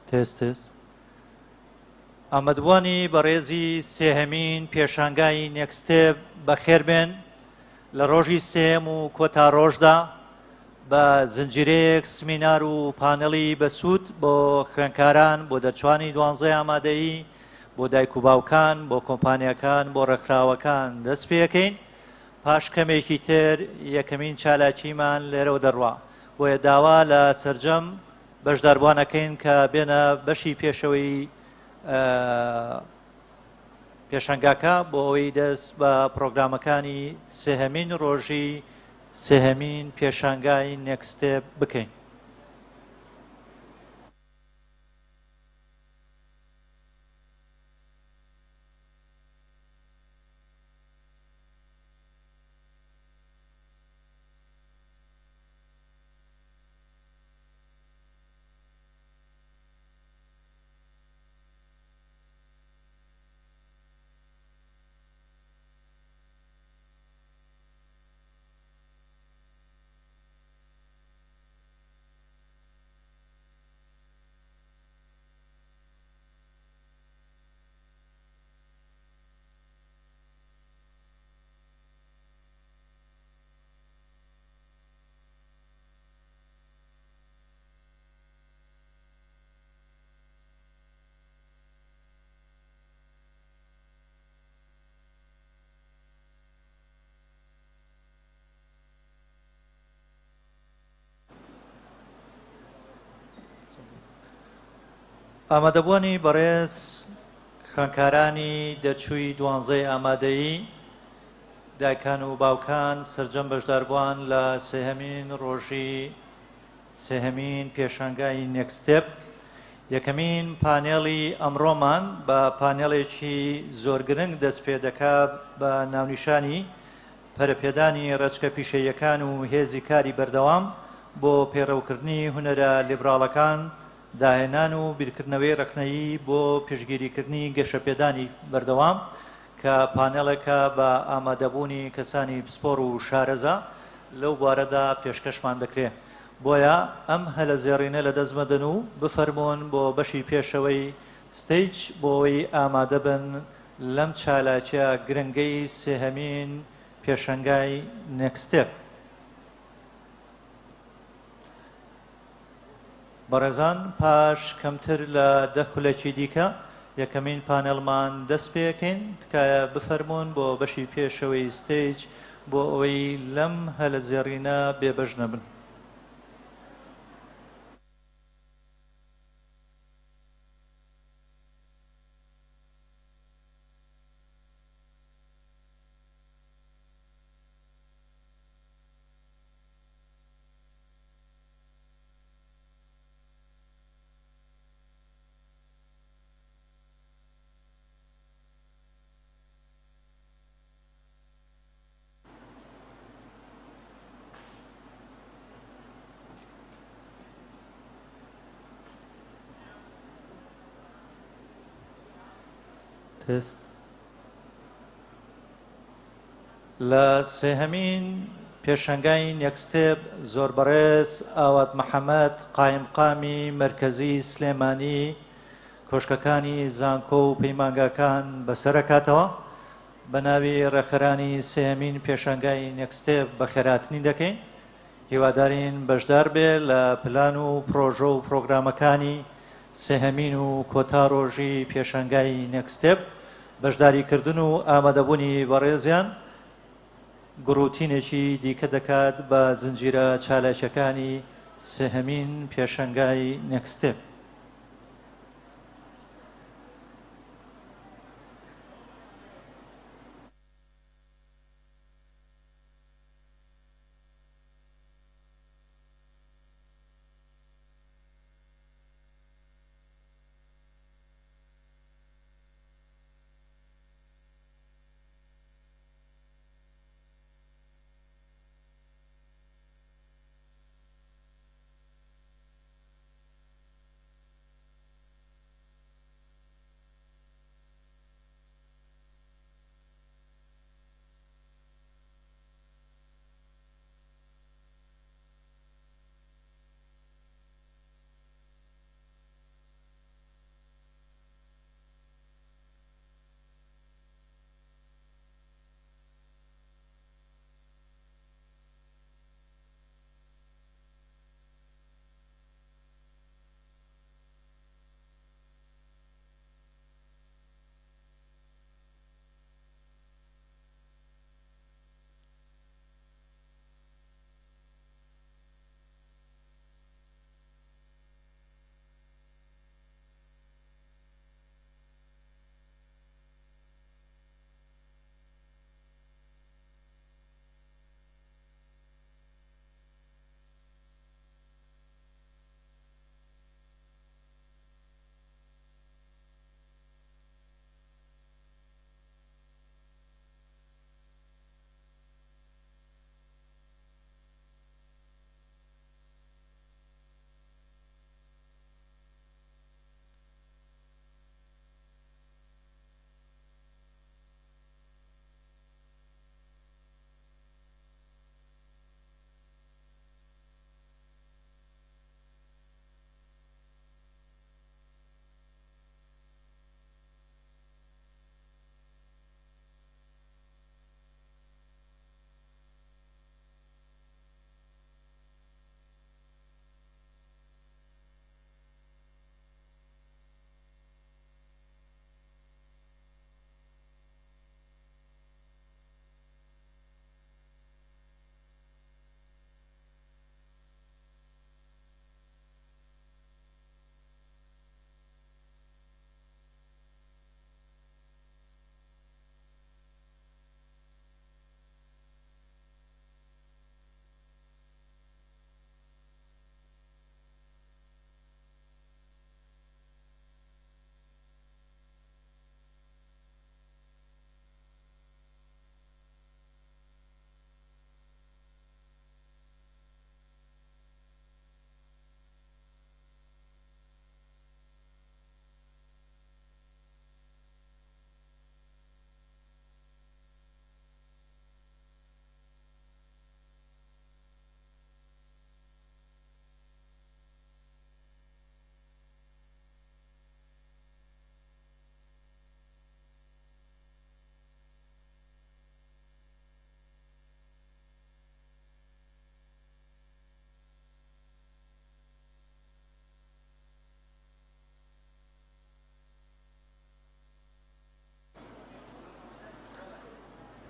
تست ئامادەبوانی بەڕێزی سێهەمین پێشانگای نێکستێپ بەخێربێن لە ڕۆژی سێم و کۆتا ڕۆژدا بە زنجیرەیەک سمینار و پانەڵی بەسوود بۆ خوێندکاران بۆ دەرچوانی 12 ئامادەیی بۆ دایک و باوکان بۆ کۆمپانیەکان بۆ ڕێکخراوەکان دەست پێەکەین پاش کەمێکی تر یەکەمین چالاکیمان لێرەوە دەڕوا بۆیە داوا لە سەرجەم بەشداربوانەکەین کە بێنە بەشی پێشەوەی پێشەنگاکە بۆ ئەوەی دەست بە پرۆگرامەکانی سێهەمین ڕۆژی سێهەمین پێشانگای نێکستێپ بکەین. ئامادەبوانی بەڕێز خوێندکارانی دەرچووی 12 ئامادەیی دایکان و باوکان سەرجەم بەشداربووان لە سێهەمین ڕۆژی سێهەمین پێشانگای نێکستێپ یەکەمین پانێڵی ئەمڕۆمان بە پانێڵێکی زۆر گرنگ دەست پێ دەکات بە ناونیشانی پەرەپێدانی ڕێچکە پیشەیەکان و هێزی کاری بەردەوام بۆ پێڕەوکردنی هونەرە لیبراڵەکان داهێنان و بیرکردنەوەی ڕەخنەیی بۆ پێشگیریکردنی گەشەپێدانی بەردەوام کە پانێڵێکە بە ئامادەبوونی کەسانی پسپۆڕ و شارەزا لەو بوارەدا پێشکەشمان دەکرێت بۆیە ئەم هەلە زێڕینە لە دەستمەدەن و بفەرمونون بۆ بەشی پێشەوەی ستەیج بۆەوەی ئامادە بن لەم چالاکیە گرنگەی سێهەمین پێشەنگای نێکستێپ. بەڕێزان پاش کەمتر لە 10 خولەکی دیکە یەکەمین پانێڵمان دەست پێکەین تکایە بفەرمونون بۆ بەشی پێشەوەی ستەیج بۆ ئەوەی لەم هەلە زێڕینە بێبەش نەبن. لە سێهەمین پێشەنگای نێکستێپ زۆر بەڕێز ئاوات محەممەد قایمقامی مرکزی سلێمانی کۆشکەکانی زانکۆ و پەیمانگاکان بەسەرەکاتەوە بە ناوی ڕێخەرانی سێهەمین پێشەنگای نێکستێپ بەخێراتنی دەکەین هیوادارین بەشدار بێ لە پلان و پرۆژە و پرۆگرامەکانی سێهەمین و کۆتا ڕۆژی پێشەنگای نێکستێپ بەشداریکردن و ئامادەبوونی بەڕێزیان گڕوتینێکی دیکە دەکات بە زنجیرە چالاکیەکانی سێهەمین پێشەنگای نێکستێپ.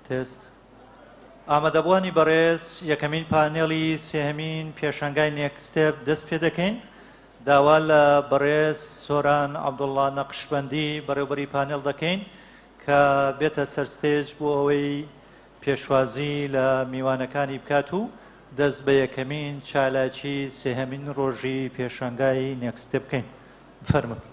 تست ئامادەبوانی بەڕێز یەکەمین پانێڵی سێهەمین پێشەنگای نێکستێپ دەست پێ دەکەین. داوا لە بەڕێز سۆران عەبدوڵڵا نەقشبەندی بەڕێوەبەری پانێڵ دەکەین کە بێتە سەرستێج بۆ ئەوەی پێشوازی لە میوانەکانی بکات و دەست بە یەکەمین چالاکی سێهەمین ڕۆژی پێشەنگای نێکستێپ بکەین. فەرمووی.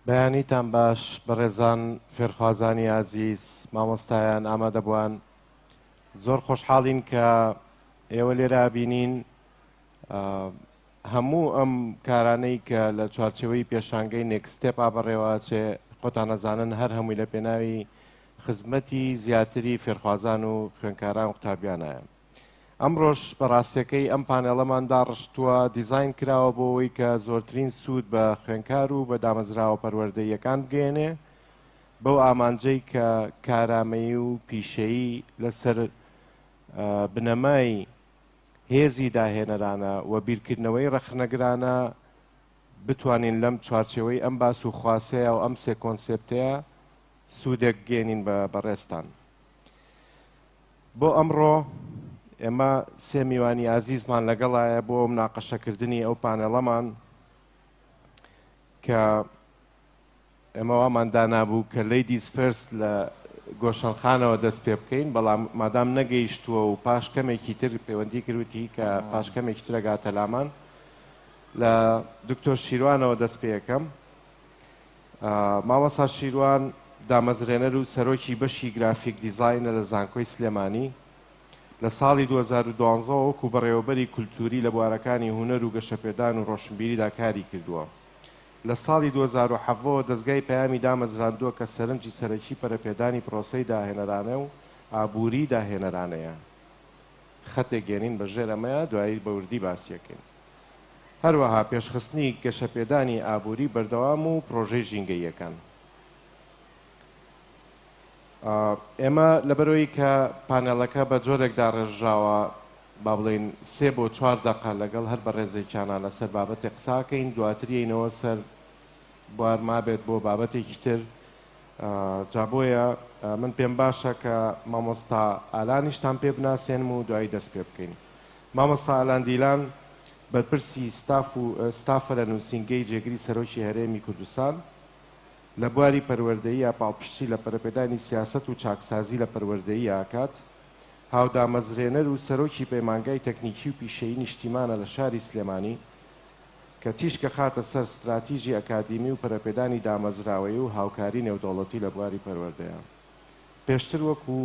بەیانیتان باش بەڕێزان فێرخوازانی عزیز مامۆستایان ئامادەبووان زۆر خۆشحاڵین کە ئێوە لێرە بینین هەموو ئەم کارانەی کە لە چوارچێوەی پێشانگەی نێکستێپ ئابڕێوەچێ خۆتان نەزانن هەر هەمووی لە پێناوی خزمەتی زیاتری فێرخوازان و خوێندکاران و قوتابیانایە. ئەمڕۆژ بەڕاستیەکەی ئەم پانێڵەماندا ڕشتووە دیزاین کراوە بۆ ئەوەی کە زۆرترین سوود بە خوێندکار و بە دامەزراوە پەروەردەییەکان بگەێنێ بەو ئامانجەی کە کارامەیی و پیشەیی لەسەر بنەمای هێزی داهێنەرانە و بیرکردنەوەی ڕەخنەگرانە بتوانین لەم چوارچێوەی ئەم باس و خواسەیە و ئەم سێ کۆنسێپتەیە سوودێک گێنین بەڕێستان. بۆ ئەمڕۆ ئێمە سێ میوانی عزیزمان لەگەڵایە بۆ مناقەشەکردنی ئەو پانێڵەمان کە ئێمە وامان دانابوو کە لیدیز فەرست لە گۆشەنخانەوە دەست پێ بکەین، بەڵام مادام نەگەیشتووە و پاش کەمێکی تر پەیوەندی کردوتی کە پاش کەمێکی ترەگاتە لامان لە دکتۆر شیروانەوە دەست پێ یەکەم. مامۆستا شیروان دامەزرێنەر و سەرۆکی بەشی گرافیک دیزاینە لە زانکۆی سلێمانی لە ساڵی 2012 وەکو بەڕێوەبەری کولتوری لە بوارەکانی هونەر و گەشەپێدان و ڕۆشنبیریدا کاری کردووە. لە ساڵی 2007 دەستگای پەیامی دامەزراندووە کە سەرنجی سەرەکی پەرەپێدانی پرۆسەی داهێنەرانە و ئابووری داهێنەرانەیە. خەتێک گێنین بەژێر ئەمەیە دوایی بەوردی باسیەکەین. هەروەها پێشخستنی گەشەپێدانی ئابووری بەردەوام و پرۆژەی ژینگەییەکان. ئێمە لەبەرەوەی کە پانێڵەکە بە جۆرێکدا ڕێژراوە با بڵێن 3 بۆ 4 دقە لەگەڵ هەر بە ڕێزێکیانە لەسەر بابەتی قساکەین، دواتریینەوە سەر بوار مابێت بۆ بابەتێکی تر. جا بۆیە من پێم باشە کە مامۆستا ئالانیشتان پێ بناسێنم و دوایی دەست پێ بکەین. مامۆستا ئالان دیلان بەرپرسی ستافە لە نووسینگەی جێگری سەرۆکی هەرێمی کوردستان لە بواری پەروەردەیی یا پاڵپشتی لە پەرەپێدانی سیاست و چاکسازی لە پەروەردەیی ئاکات، هاودامەزرێنەر و سەرۆکی پەیمانگای تەکنیکی و پیشەیی نیشتیمانە لە شاری سلێمانی کە تیشکە خاتە سەر استراتیژی ئەکادیمی و پەرەپێدانی دامەزراوەی و هاوکاری نێودەوڵەتی لە بواری پەروەردەیە. پێشتر وەکو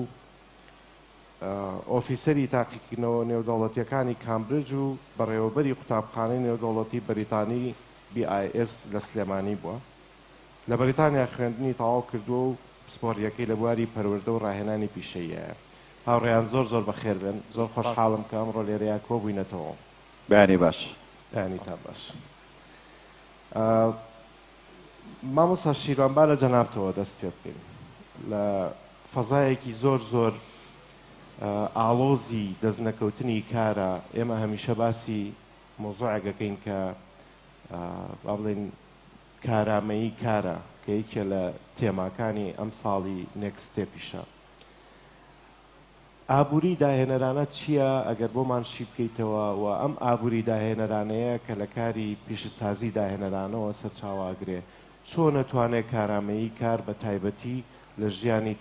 ئۆفیسەری تاقیکردنەوە نێودەوڵەتیەکانی کامبرج و بەڕێوەبەری قوتابخانەی نێودەوڵەتی بەریتانی BIS لە سلێمانی بووە. لە بەریتانیا خوێندنی تەواو کردووە و پسپۆڕیەکەی لە بواری پەروەردە و ڕاهێنانی پیشەیە. هاوڕێیان زۆر بەخێر بن، زۆر خۆشحاڵم کە ئەمڕۆ لێرەیە کۆبووینەتەوە. بەیانی باش. بەیانی تا باش. مامۆستا شیروانبا لە جەنابتەوە دەست پێ بکەین لە فەزایەکی زۆر ئاڵۆزی دەستنەکەوتنی کارە. ئێمە هەمیشە باسی مۆزوعێکەکەین کە با بڵێن کارامەیی کارە کە یەکێ لە تێماکانی ئەم ساڵی نێکستێپیشە. ئابووری داهێنەرانە چییە ئەگەر بۆمان شی بکەیتەوە و ئەم ئابووری داهێنەرانەیە کە لە کاری پیشەسازی داهێنەرانەوە سەرچاواگرێ چۆن نەتوانێت کارامەیی کار بە تایبەتی لە ژیانی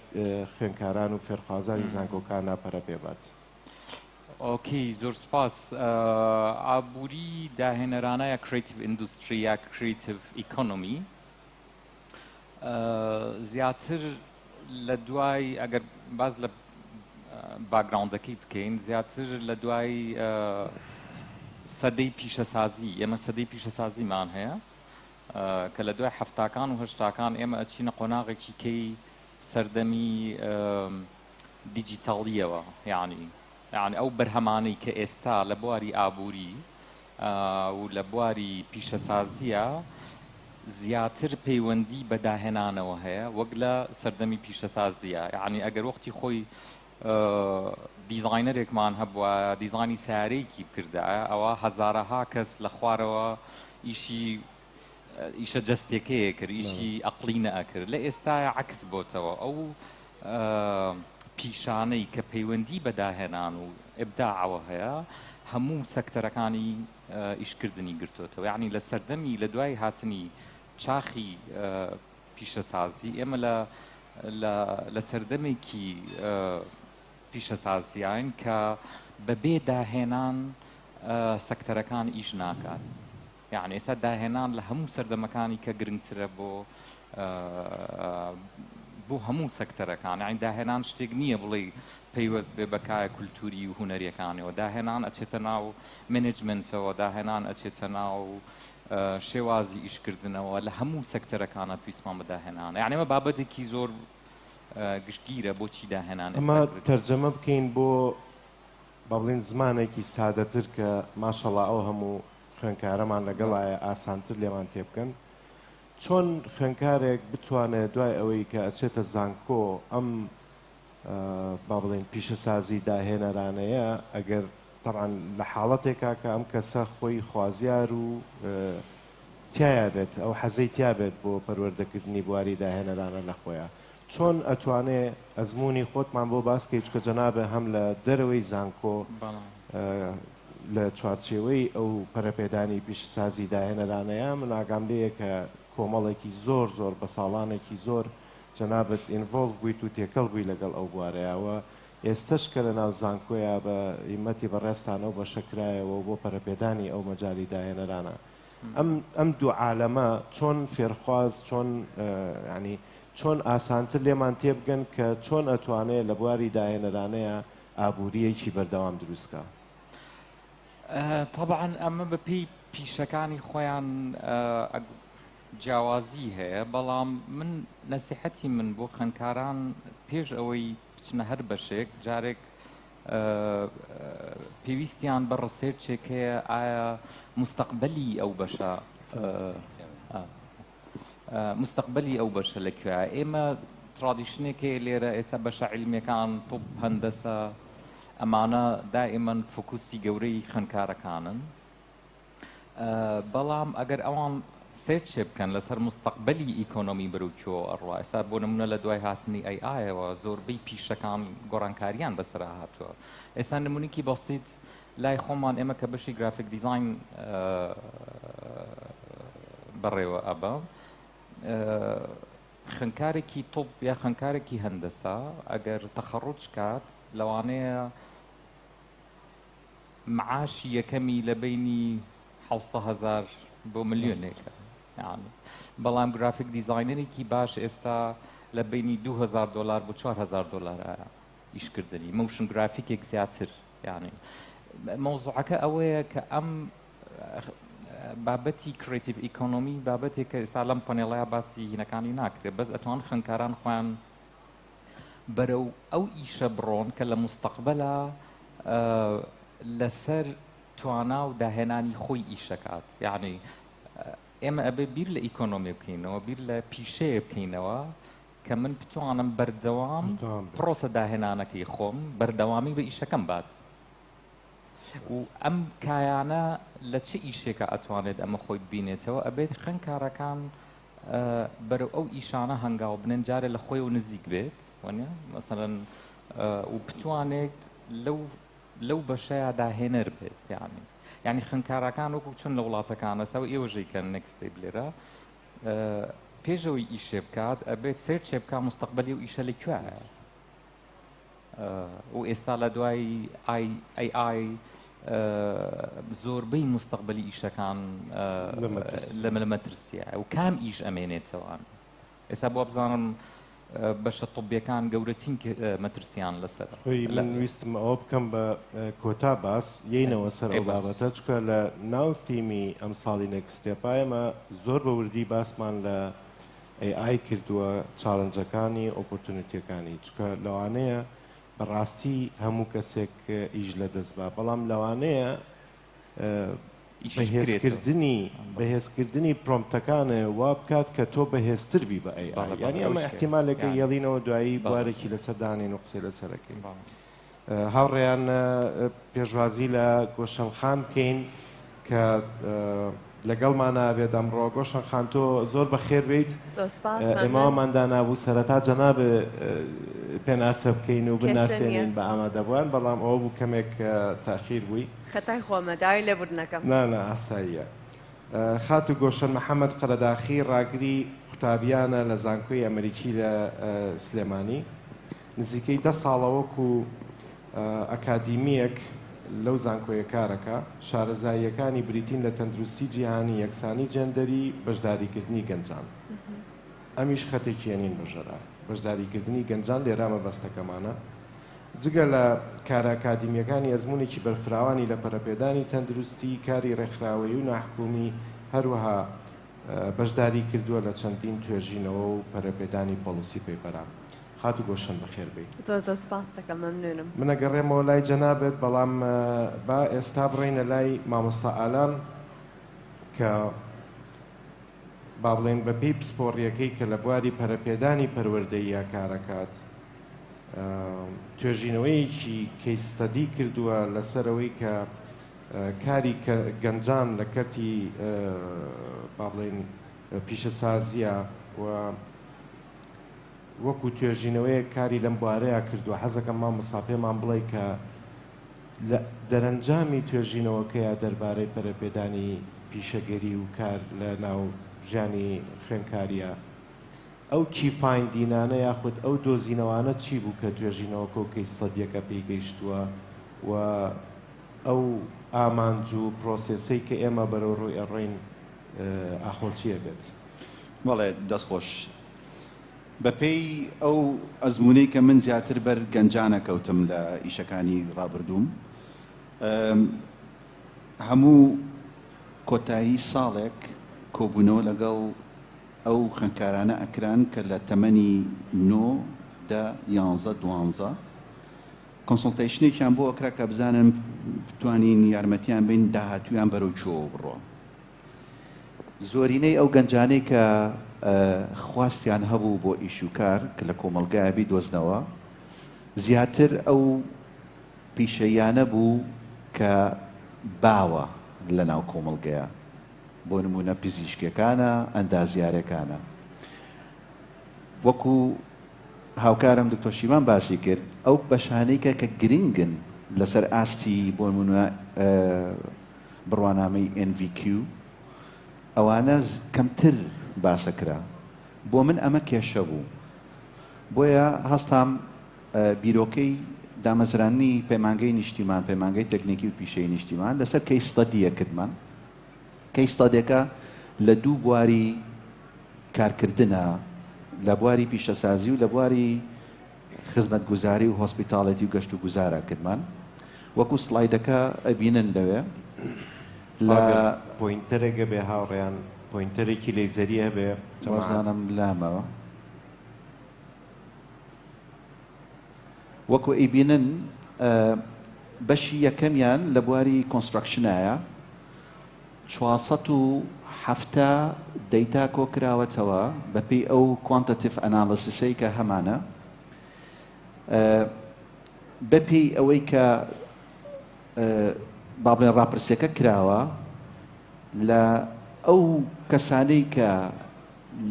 خوێندکاران و فێرخوازانی زانکۆکان ناپەرە پێبات؟ ئۆکەی، زۆر سپاس. ئابووری داهێنەرانە یا کریتیڤ ئیندوستری یا کریتیڤ ئیکۆنۆمی زیاتر لە دوای ئەگەر باز لە باگراوندەکەی بکەین زیاتر لە دوای سەدەی پیشەسازی ئێمە سەدەی پیشەسازیمان هەیە کە لە دوای هەفتاکان و هەشتاکان ئێمە ئەچینە قۆناغێکی کەی سەردەمی دیجیتاڵیەوە، یعنی ئەو بەرهەمانەی کە ئێستا لە بواری ئابووری و لە بواری پیشەسازیە زیاتر پەیوەندی بە داهێنانەوە هەیە وەک لە سەردەمی پیشەسازیە. یعنی ئەگەر وەختی خۆی دیزاینەرێکمان هەبووە دیزانی سیارەیەکی بکردە ئەوە هەزارەها کەس لە خوارەوە ئیشە جەستێکەیە کرد، ئیشی ئەقلینە ئەکرد. لە ئێستاە عکس بۆتەوە ئەو پیشانەی کە پەیوەندی بە داهێنان و ئبداعەوە هەیە هەموو سەکتەرەکانی ئیشکردنی گرتوتەوە. یعنی لە سەردەمی لە دوای هاتنی چاخی پیشەسازی ئێمە لە سەردەمێکی پیشەسازیان کە بەبێ داهێنان سەکتەرەکان ئیش ناکات. یعنی ئێستا داهێنان لە هەموو سەردەمەکانی کە گرنگترە بۆ هەموو سەکتەرەکان. یعنی داهێنان شتێک نییە بڵێ پەیوەست بێ بەکایە کولتوری و هونەریەکانەوە. داهێنان ئەچێتە ناو منیجمنتەوە، داهێنان ئەچێتە ناو شێوازی ئیشکردنەوە لە هەموو سەکتەرەکانە پێویستمان بە داهێنانە. یعنی ئەمە بابەتێکی زۆر گشتگیرە بۆچی داهێنان. ئەمە تەرجەمە بکەین بۆ با بڵێن زمانێکی سادەتر کە ماشەڵڵا ئەو هەموو خوێندکارەمان لەگەڵایە ئاسانتر لێمان تێ بکەن. چۆن خوێندکارێک بتوانێت دوای ئەوەی کە ئەچێتە زانکۆ ئەم با بڵێن پیشەسازی داهێنەرانەیە ئەگەر طبعاً لە حاڵەتێکا کە ئەم کەسە خۆی خوازیار و تایە بێت ئەو حەزەی تیا بێت بۆ پەروەردەکردنی بواری داهێنەرانە لە خۆیان، چۆن ئەتوانێ ئەزمموی خۆتمان بۆ باسکەیت کە جەنابێ هەم لە دەرەوەی زانکۆ لە چوارچێوەی ئەو پەرەپێدانی پیشەسازی داهێنەرانەیە من ئاگام لەیە کە کۆمەڵێکی زۆر بە ساڵانێکی زۆر جەنابەت ئینڤۆڵڤ بوویت و تێکەڵ بووی لەگەڵ ئەو بوارەیەوە. ئێستش کە لە ناو زانکۆیە بە ئیمەتی بەڕێستانە و بە شەکرایەوە بۆ پەرەپێدانی ئەو مەجای داهێنەرانە. ئەم دوو عالەمە چۆن فێرخواز ینی چۆن ئاسانتر لێمان تێبگەن کە چۆن ئەتوانێت لە بواری داهێنەرانەیە ئابووریەکی بەردەوام دروستکە؟ طبعاً ئەمە بەپێی پیشەکانی خۆیان جیاوازی هەیە، بەڵام من نەسیحەتی من بۆ خوێندکاران پێش ئەوەی بچنە هەر بەشێک جارێک پێویستیان بە ڕسێرچێکەیە ئایا مستقبلی ئەو بەشە مستقبلی ئەو بەشە لەکوێ ئێمە ترادیشنێکێ لێرە ئێستا بەشە عیلمیەکان طب هەندەسە ئەمانە دائیمەن فۆکوسی گەورەی خوێندکارەکانن بەڵام ئەگەر ئەوان سێرچێ بکەن لەسەر مستقبلی ئیکۆنۆمی بەروکیۆ ئەڕوا ئێستا بۆ نمونە لە دوای هاتنی ئایەوە زۆربەی پیشەکان گۆڕانکاریان بەسەرا هاتووە ئێستا نمونێکی بەسیط لای خۆمان ئێمە کە بەشی گرافیک دیزاین بەڕێوە ئەبە خوێندکارێکی تۆپ یا خوێندکارێکی هەندەسا ئەگەر تەخەڕوج کات لەوانەیە معاشی یەکەمی لە بینی 700,000 بۆ ملیۆنێکە یعنی بەڵام گرافیک دیزاینەرێکی باش ئێستا لە بینی $2,000 بۆ $4,000 ئیشکردنی موشن گرافیکێک زیاتر یعنی مۆزوعەکە ئەوەیە کە ئەم بابەتی کریتیڤ ئیکۆنۆمی بابەتێک کە ئێستا لەم پەنێڵەیە باسی هینەکانی ناکرێت بەس ئەتوان خوێندکاران خۆیان بەرەو ئەو ئیشە بڕۆن کە لە مستەقبەلا لەسەر توانا و داهێنانی خۆی ئیشەکات یعنی ئێمە ئەبێ بیر لە ئیکۆنۆمی بکەینەوە بیر لە پیشەیە بکەینەوە کە من بتوانم بەردەوام پرۆسە داهێنانەکەی خۆم بەردەوامی بە ئیشەکەم بات و ئەم کایانە لە چه ئیشێکە ئەتوانێت ئەمە خۆی ببینێتەوە ئەبێت خوێندکارەکان بەرەو ئەو ئیشانە هەنگاو بنێن جارێ لە خۆی و نزیک بێت وانە مەسەڵەن و بتوانێت لەو بەشەیە داهێنەر بێت یعنی خوێندکارەکان وەکو چون لە وڵاتەکانە سەو ئێوەژەی کە نێکستێب لێرە پێشەوەی ئیشێ بکات ئەبێت سێرچێ بکات مستەقبەلی و ئیشە لەکوێیە و ئێستا لە دوای AI زۆربەی مستەقبەلی ئیشەکان لە مەترسیە و کام ئیش ئەمێنێتەوە ئێستا بۆ بزانم بەشە طبیەکان گەورەترین مەترسیان لەسەر من ویستم ئەوە بکەم بە کۆتا باس یەینەوە سەر ئەو بابەتە چکە لە ناو تیمی ئەم ساڵی نێکستێپایەمە زۆر بە وردی باسمان لە AI کردووە چاڵنجەکانی ئۆپۆرتونیتیەکانی چکە لەوانەیە بەڕاستی هەموو کەسێک ئیش لە دەست بە بەڵام لەوانەیە بەهێزکردنی پرۆمپتەکانە وا بکات کە تۆ بەهێزتر بی بە AI یعنی ئەمە احتیمالێکە یەڵینەوە دوایی بوارێکی لەسەر دانێن و قسەی لەسەرەکەین هاوڕێیان پێشوازی لە گۆشەنخان بکەین کە لەگەڵمان نابێت ئەمڕۆ گۆشەنخان تۆ زۆر بەخێر بیت ئێمەوەماندا نابوو سەرەتا جەناب پێناسە بکەین و بناسێنین بە ئامادەبووان بەڵام ئەوە بوو کەمێک تاخیر بووی خەتای خۆمەداوی لێبوردنەکەم نانە ئاساییە خات و گۆشەن محەممەد قەرەداخی ڕاگری قوتابیانە لە زانکۆی ئەمریکی لە سلێمانی نزیکەی 10 ساڵەوەکو ئەکادیمیەک لەو زانکۆیە کارەکە شارەزاییەکانی بریتین لە تەندروستی جیهانی یەکسانی جەندەری بەشداریکردنی گەنجان ئەمیش خەتێکیێنین بژەرا بەشداریکردنی گەنجان لێرامە بەستەکەمانە جگە لە کارە ئەکادیمیەکانی ئەزمونێکی بەرفراوانی لە پەرەپێدانی تەندروستی کاری ڕێکخراوەی و ناحکومی هەروەها بەشداری کردووە لە چەندین توێژینەوە و پەرەپێدانی پۆلیسی پێپەران خات و گۆشن بەخێر بێ زۆر سپاس دەکەم مەمنونم منەگەڕێمەوە لای جەنابێت بەڵام با ئێستا بڕێنە لای مامۆستا ئالان کە با بڵێن بەپێی پسپۆڕیەکەی کە لە بواری پەرەپێدانی پەروەردەیی یا کارەکات توێژینەوەیەکی کەیستەدی کردووە لەسەرەوەی کە کاری گەنجان لە کەرتی با بڵێن پیشەسازیە و وەکو توێژینەوەی کاری لەم بوارەیە کردووە حەزەکەم مامۆستا پێمان بڵێ کە لە دەرەنجامی توێژینەوەکەیە دەربارەی پەرەپێدانی پیشەگەری و کار لە ناو ژیانی خوێندکاریە ئەو کی فایندینانە یاخود ئەو دۆزینەوانە چی بوو کە توێژینەوەکە و کەیسەدیەکە پێی گەیشتووە و ئەو ئامانج و پرۆسێسەی کە ئێمە بەرەو ڕووی ئەڕێین ئاخۆچیە بێت بەڵێ دەستخۆش بەپێی ئەو ئەزمونەی کە من زیاتر بەر گەنجانە کەوتم لە ئیشەکانی ڕابردووم هەموو کۆتایی ساڵێک کۆبوونەوە لەگەڵ ئەو خوێندکارانە ئەکران کە لە تەمەنی 9 11 12 کۆنسڵتیشنێکیان بۆ ئەکرا کە بزانن بتوانین یارمەتیان بین داهاتویان بەرەو چۆ بڕۆ. زۆرینەی ئەو گەنجانەی کە خواستیان هەبوو بۆ ئیش و کار کە لە کۆمەلگایە بیدۆزنەوە زیاتر ئەو پیشەیانە بوو کە باوە لە ناو کۆمەلگەیە، بۆ نمونە پزیشکەکانە، ئەندازیارەکانە. وەکو هاوکارم دکتۆر شیمان باسی کرد، ئەو بەشانەی کە گرنگن لەسەر ئاستی بۆ نمونە بڕوانامەی NVQ ئەوانە کەمتر باسەکرا. بۆ من ئەمە کێشە بوو، بۆیە هەستام بیرۆکەی دامەزرانی پەیمانگەی نیشتیمان، پەیمانگەی تەکنیکی و پیشەی نیشتیمان لەسەر کەیس ستەدیە کردمان. کەیس ستەدیەکە لە دوو بواری کارکردنە، لە بواری پیشەسازی و لە بواری خزمەتگوزاری و هۆسپیتاڵەتی و گەشت و گوزارە کردمان. وەکو سلایدەکە ئەبینن لەوێ لە پۆینتەرێکە بێ هاوڕێیان، پۆینتەرێکی لێزەریە بێ وەزانم لامەوە. وەکو ئەیبینن بەشی یەکەمیان لە بواری کۆنستراکشنایە 470 دەیتا کۆکراوەتەوە بەپێی ئەو کوانتەتیڤ ئەنالیسیسەی کە هەمانە، بەپێی ئەوەی کە با بڵێن ڕاپرسیەکە کراوە لە ئەو کەسانەی کە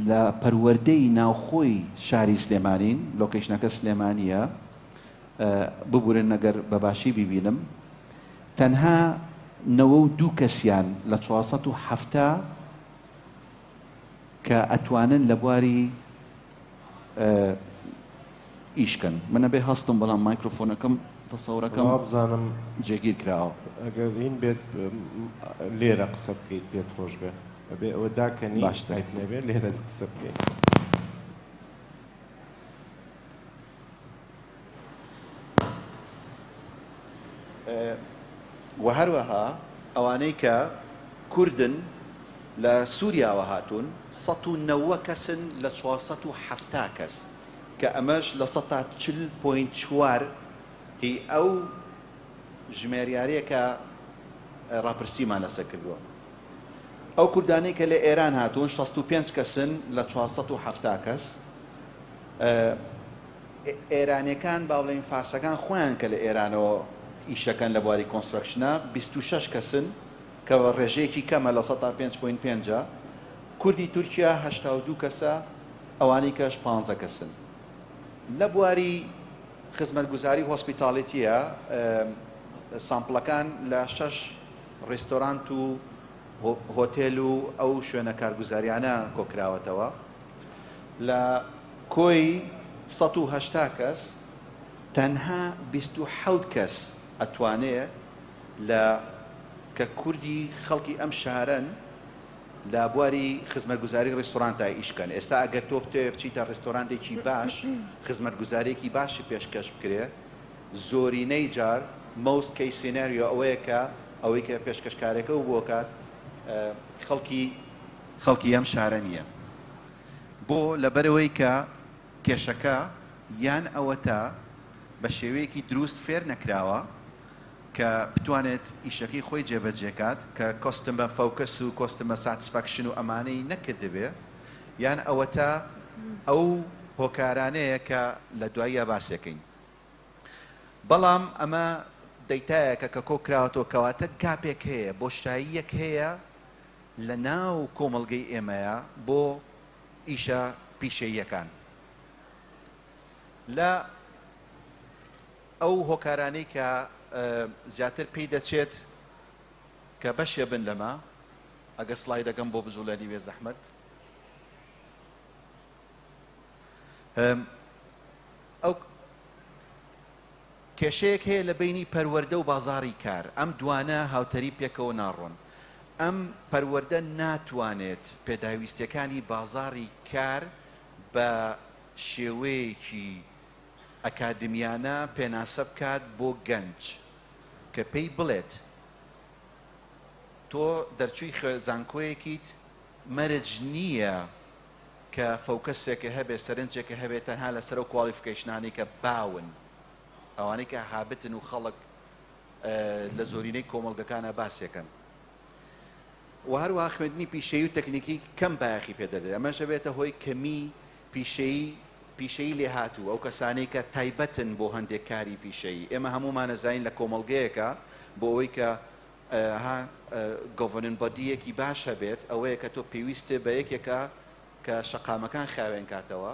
لە پەروەردەی ناوخۆی شاری سلێمانین، لۆکیشنەکە سلێمانیە، ببورن نەگەر بەباشی بیبینم، تەنها 92 کەسیان لە 470 کە ئەتوانن لە بواری ئیشکەن. منە بێ هەستم بەڵام مایکرۆفۆنەکەم تەسەورەکەم بزانم جێگیر کراوە. ئەگەر هین بێت لێرە قسە بکەیت پێت خۆش بێ، ئەبێ ئەوە داکەنی باش تایپ نەبێت لێرە قسە بکەیت. و هەروەها ئەوانەی کە کوردن لە سووریاوە هاتوون 190 کەسن لە 470 کەس کە ئەمەش لە 140.4 هی ئەو ژمێریارەیە کە ڕاپرسیمان لەسەر کردووە. ئەو کوردانەی کە لە ئێران هاتوون 65 کەسن لە 470 کەس. ئێرانیەکان با بڵێن فارسەکان خۆیان کە لە ئێرانەوە ئیشەکەن لە بواری کۆنستراکشنە 26 کەسن کە ڕێژەیەکی کەمە لە 105.5. کوردی تورکیا 82 کەسە، ئەوانەی کەش 15 کەسن. لە بواری خزمەتگوزاری هۆسپیتاڵێتیە سامپڵەکان لە 6 ڕێستۆرانت و هۆتێل و ئەو شوێنە کارگوزاریانە کۆکراوەتەوە. لە کۆی 180 کەس تەنها 27 کەس ئەتوانێت لە کە کوردی خەڵکی ئەم شارن لە بواری خزمەتگوزاری ڕێستۆرانتە ئیشکەن. ئێستا ئەگەر تۆ بچیتە ڕێستۆرانتێکی باش، خزمەتگوزارێکی باشی پێشکەش بکرێت، زۆرینەی جار most case scenario ئەوەیە کە ئەوەی کە پێشکەشکارێکە و بۆ کات خەڵکی ئەم شارە نییە. بۆ لەبەرەوەی کە کێشەکە یان ئەوەتە بە شێوەیەکی دروست فێر نەکراوە کە بتوانێت ئیشەکەی خۆی جێبەجێکات کە کۆستمە فەوکەس و کۆستمە ساتسفاکشن و ئەمانەی نەکردبێ، یان ئەوەتە ئەو هۆکارانەیە کە لە دواییە باسەکەین. بەڵام ئەمە دەیتایەکە کە کۆکراوەتەوە کەواتە گاپێک هەیە، بۆشاییەک هەیە لە ناو کۆمەڵگەی ئێمەیە بۆ ئیشە پیشەییەکان. لە ئەو هۆکارانەی کە زیاتر پێی دەچێت کە بەشێ بن لەمە، ئەگە سلایدەکەم بۆ بزوولەنی وێ زەحمەت. ئەو کێشەیەک هەیە لە بینی پەروەردە و بازاڕی کار. ئەم دوانە هاوتەری پێکەوە ناڕۆن. ئەم پەروەردە ناتوانێت پێداویستیەکانی بازاڕی کار بە شێوەیەکی ئەکادمیانە پێناسە بکات بۆ گەنج کە پێی بڵێت تۆ دەرچووی زانکۆیەکیت مەرج نییە کە فەوکەسێکە هەبێت، سەرنجێکە هەبێت تەنها لەسەر و کوالیفیکیشنانی کە باون ئەوانەی کە هابتن و خەڵک لە زۆرینەی کۆمەڵگەکانە باسیەکەن و هەروە خوێندنی پیشەیی و تەکنیکی کەم بایەخی پێدەدێت ئەمەش بێتە هۆی کەمی پیشەیی لێ هاتوو ئەو کەسانەی کە تایبەتن بۆ هەندێک کاری پیشەیی ئێمە هەمومان نەزانین لە کۆمەڵگەیەکە بۆ ئەوەی کە گۆڤەرنن بۆدیەکی باش هەبێت ئەوەیە کە تۆ پێویستە بە یەکێکە کە شەقامەکان خاوێن کاتەوە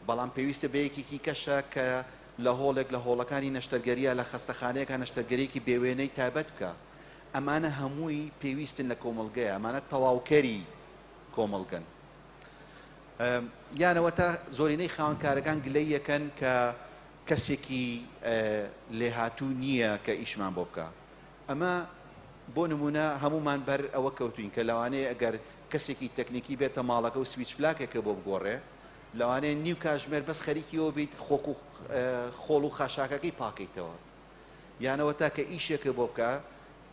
بەڵام پێویستە بە یەکێکی کەشە کە لە هۆڵێک لە هۆڵەکانی نەشتەرگەریە لە خەستەخانەیەکە نەشتەرگەرێکی بێوێنەی تایبەت بکە ئەمانە هەمووی پێویستن لە کۆمەڵگەیە ئەمانە تەواوکەری کۆمەڵگەن یانەوە تا زۆرینەی خاوەنکارەکان گلەی یەکەن کە کەسێکی لێهاتوو نییە کە ئیشمان بۆ بکە ئەمە بۆ نمونە هەمومان بەر ئەوە کەوتوین کە لەوانەیە ئەگەر کەسێکی تەکنیکی بێتە ماڵەکە و سویچ بلاکێکە بۆ بگۆڕێ لەوانەیە نیو کاتژمێر بەس خەریکیەوە بیت خۆڵ و خاشاکەکەی پاکەیتەوە یانەوە تا کە ئیشێکە بۆ بکە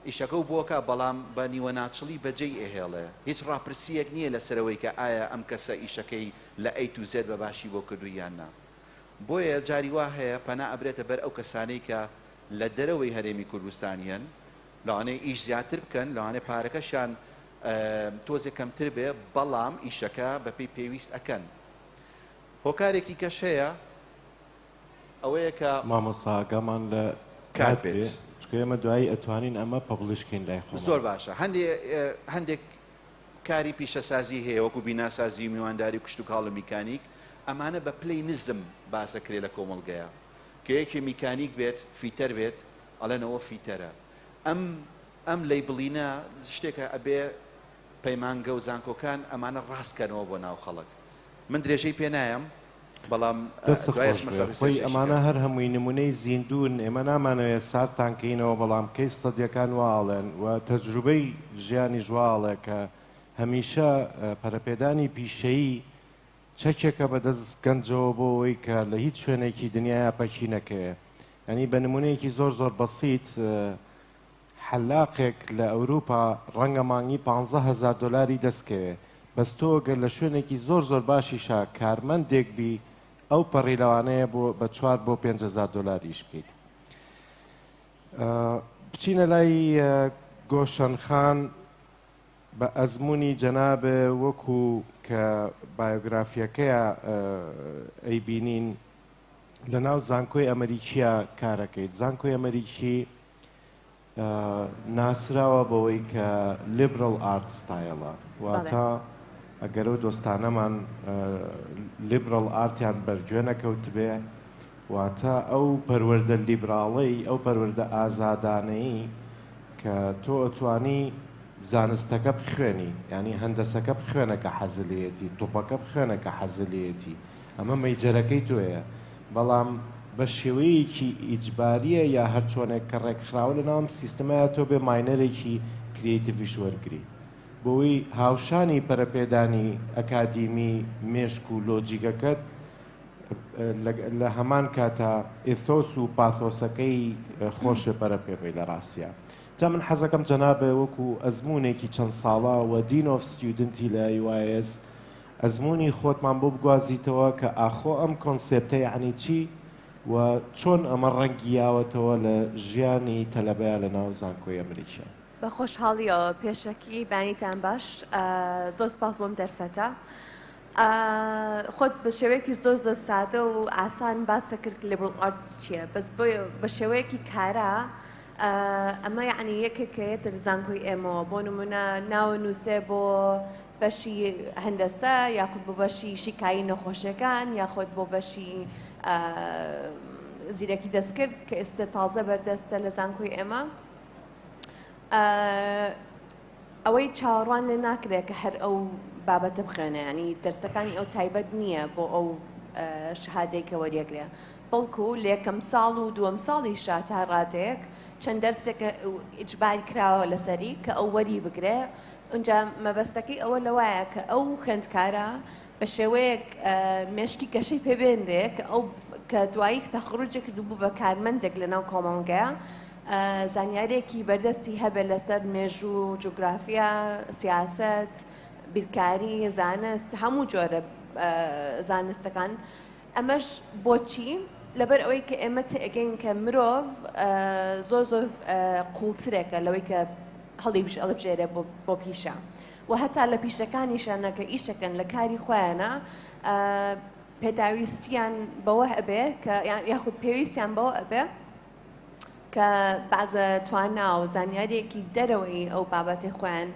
ئیشەکە و بۆکە بەڵام بە نیوە ناچڵی بەجێی ئێهێڵێ هیچ ڕاپرسیەک نییە لەسەرەوەی کە ئایا ئەم کەسە ئیشەکەی لە ئەی تو زێد بە باشی بۆ کردو یان نا بۆیە جاری وا هەیە پەنا ئەبرێتە بەر ئەو کەسانەی کە لە دەرەوەی هەرێمی کوردستانیان لەوانەیە ئیش زیاتر بکەن لەوانەیە پارەکەشان تۆزێک کەمتر بێ بەڵام ئیشەکە بەپێی پێویست ئەکەن هۆکارێکی کەش هەیە ئەوەیە کە مامۆستاگەمان لە کات بێت ئێمە دوایی ئەتوانین ئەمە پەبلیشکەین لای خۆ زۆر باشە هەندێک کاری پیشەسازی هەیە وەکو بیناسازی میوانداری کشت و کاڵ میکانیک ئەمانە بە پلەی نزم باسەکرێ لە کۆمەڵگەیە کە یەکی میکانیک بێت فیتەر بێت ئەڵێنەوە فیتەرە ئەم لەی بڵینە شتێکە ئەبێ پەیمانگە و زانکۆکان ئەمانە ڕاستکەنەوە بۆ ناو خەڵک من درێژەی پێ نایەم بەڵام خۆی ئەمانە هەر هەمووی نمونەی زیندون ئێمە نامانەوێت سارتانکەینەوە بەڵام کەی سەدیەکان واڵێن و تەجروبەی ژیانی ژواڵێ کە هەمیشە پەرەپێدانی پیشەیی چەکێکە بەدەست گەنجەوە بۆ ئەوەی کە لە هیچ شوێنێکی دنیاە پەکی نەکەوێ ینی بە نمونەیەکی زۆر زۆر بەسیت حەلاقێک لە ئەوروپا ڕەنگە مانگی 15,000 دلاری دەستکەوێ بەس تۆ گەر لە شوێنێکی زۆر زۆر باشیشا کارمەندێک بی ئەو پەڕی لەوانەیە بە 4 بۆ 5,000 دلاریش بکەیت بچینە لای گۆشەنخان بە ئەزمموی جەنابێ وەکو کە بایۆگرافیەکەیە ئەیبینین لە ناو زانکۆی ئەمریکیە کارەکەیت زانکۆی ئەمریکی ناسراوە بەوەی کە لیبرال ئارت ستایلە واتە ئەگەرە دۆستانەمان لیبرال ئارتیان بەرگوێ نەکەوت بێ واتە ئەو پەروەردە لیبراڵی ئەو پەروەردە ئازادانەیی کە تۆ ئەتوانی زانستەکە بخوێنی ینی هەندەسەکە بخوێنە کە حەزلێتی تۆپەکە بخوێنە کە حەزلێتی ئەمە مەیجەرەکەی تۆیە بەڵام بە شێوەیەکی ئیجباریە یا هەر چۆنێک کە ڕێکخراوە لە ناوم سیستمەیە تۆ بێ ماینەرێکی کرێتیڤیش وەرگری بۆی هاوشانی پەرەپێدانی ئەکادیمی مێشک و لۆجیکەکەت لە هەمان کاتە ئێثۆس و پاثۆسەکەی خۆشە پەرەپێڕی لە ڕاستیە جا من حەزەکەم جەنابێ وەکو ئەزمونێکی چەند ساڵە و دین ئۆف ستیودنتی لە UIS ئەزمموی خۆتمان بۆ بگوازیتەوە کە ئاخۆ ئەم کۆنسێپتە یعنی چی و چۆن ئەمە ڕەنگیاوەتەوە لە ژیانی تەلەبەیە لە ناو زانکۆی ئەمریکا بە خۆشحاڵیەوە پێشەکی بانیتان باش زۆر سپاس بۆم دەرفەتە خۆت بە شێوەیەکی زۆر زۆر سادە و ئاسان باسە کرد لیبرال ئارتس چییە بەس بە شێوەیەکی کارە ئەمە یعنی یەکێکەیەتە زانکۆی ئێمەوە بۆ نمونە ناوە نووسێ بۆ بەشی هەندەسە یاخود بۆ بەشی شیکایی نەخۆشیەکان یاخود بۆ بەشی زیرەکی دەستکرد کە ئێستا تازە بەردەستە لە زانکۆی ئێمە ئەوەی چاوەڕوان لێ ناکرێت کە هەر ئەو بابەتە بخوێنە ینی دەرسەکانی ئەو تایبەت نییە بۆ ئەو شەهادەی کە وەریەگرێ بەڵکو لە یەکەم ساڵ و دووەم ساڵی تا ڕادەیەک چەند دەرسێکە ئیجباری کراوە لەسەری کە ئەو وەری بگرێ ئەنجا مەبەستەکەی ئەوە لەوایە کە ئەو خوێندکارە بە شێوەیەک مێشکی گەشەی پێبێنرێ کە ئەو کە دوایی تەخڕوجێک دووبوو بە کارمەندێک لە ناو کۆمەڵگەیە زانیارێکی بەردەستی هەبێت لەسەر مێژوو جوگرافیا سیاست بیرکاری زانست هەموو جۆرە زانستەکان ئەمەش بۆچی لەبەر ئەوەی کە ئێمە تێگەین کە مرۆڤ زۆر قوڵترێکە لەوەی کە هەڵبژێرە بۆ پیشە و هەتا لە پیشەکانیشانە کە ئیشەکەن لە کاری خۆیانە پێداویستیان بەوە ئەبێ کە یاخود پێویستیان بەوە ئەبێ کە بەعزە توانا و زانیاریەکی دەرەوەی ئەو بابەتی خۆیان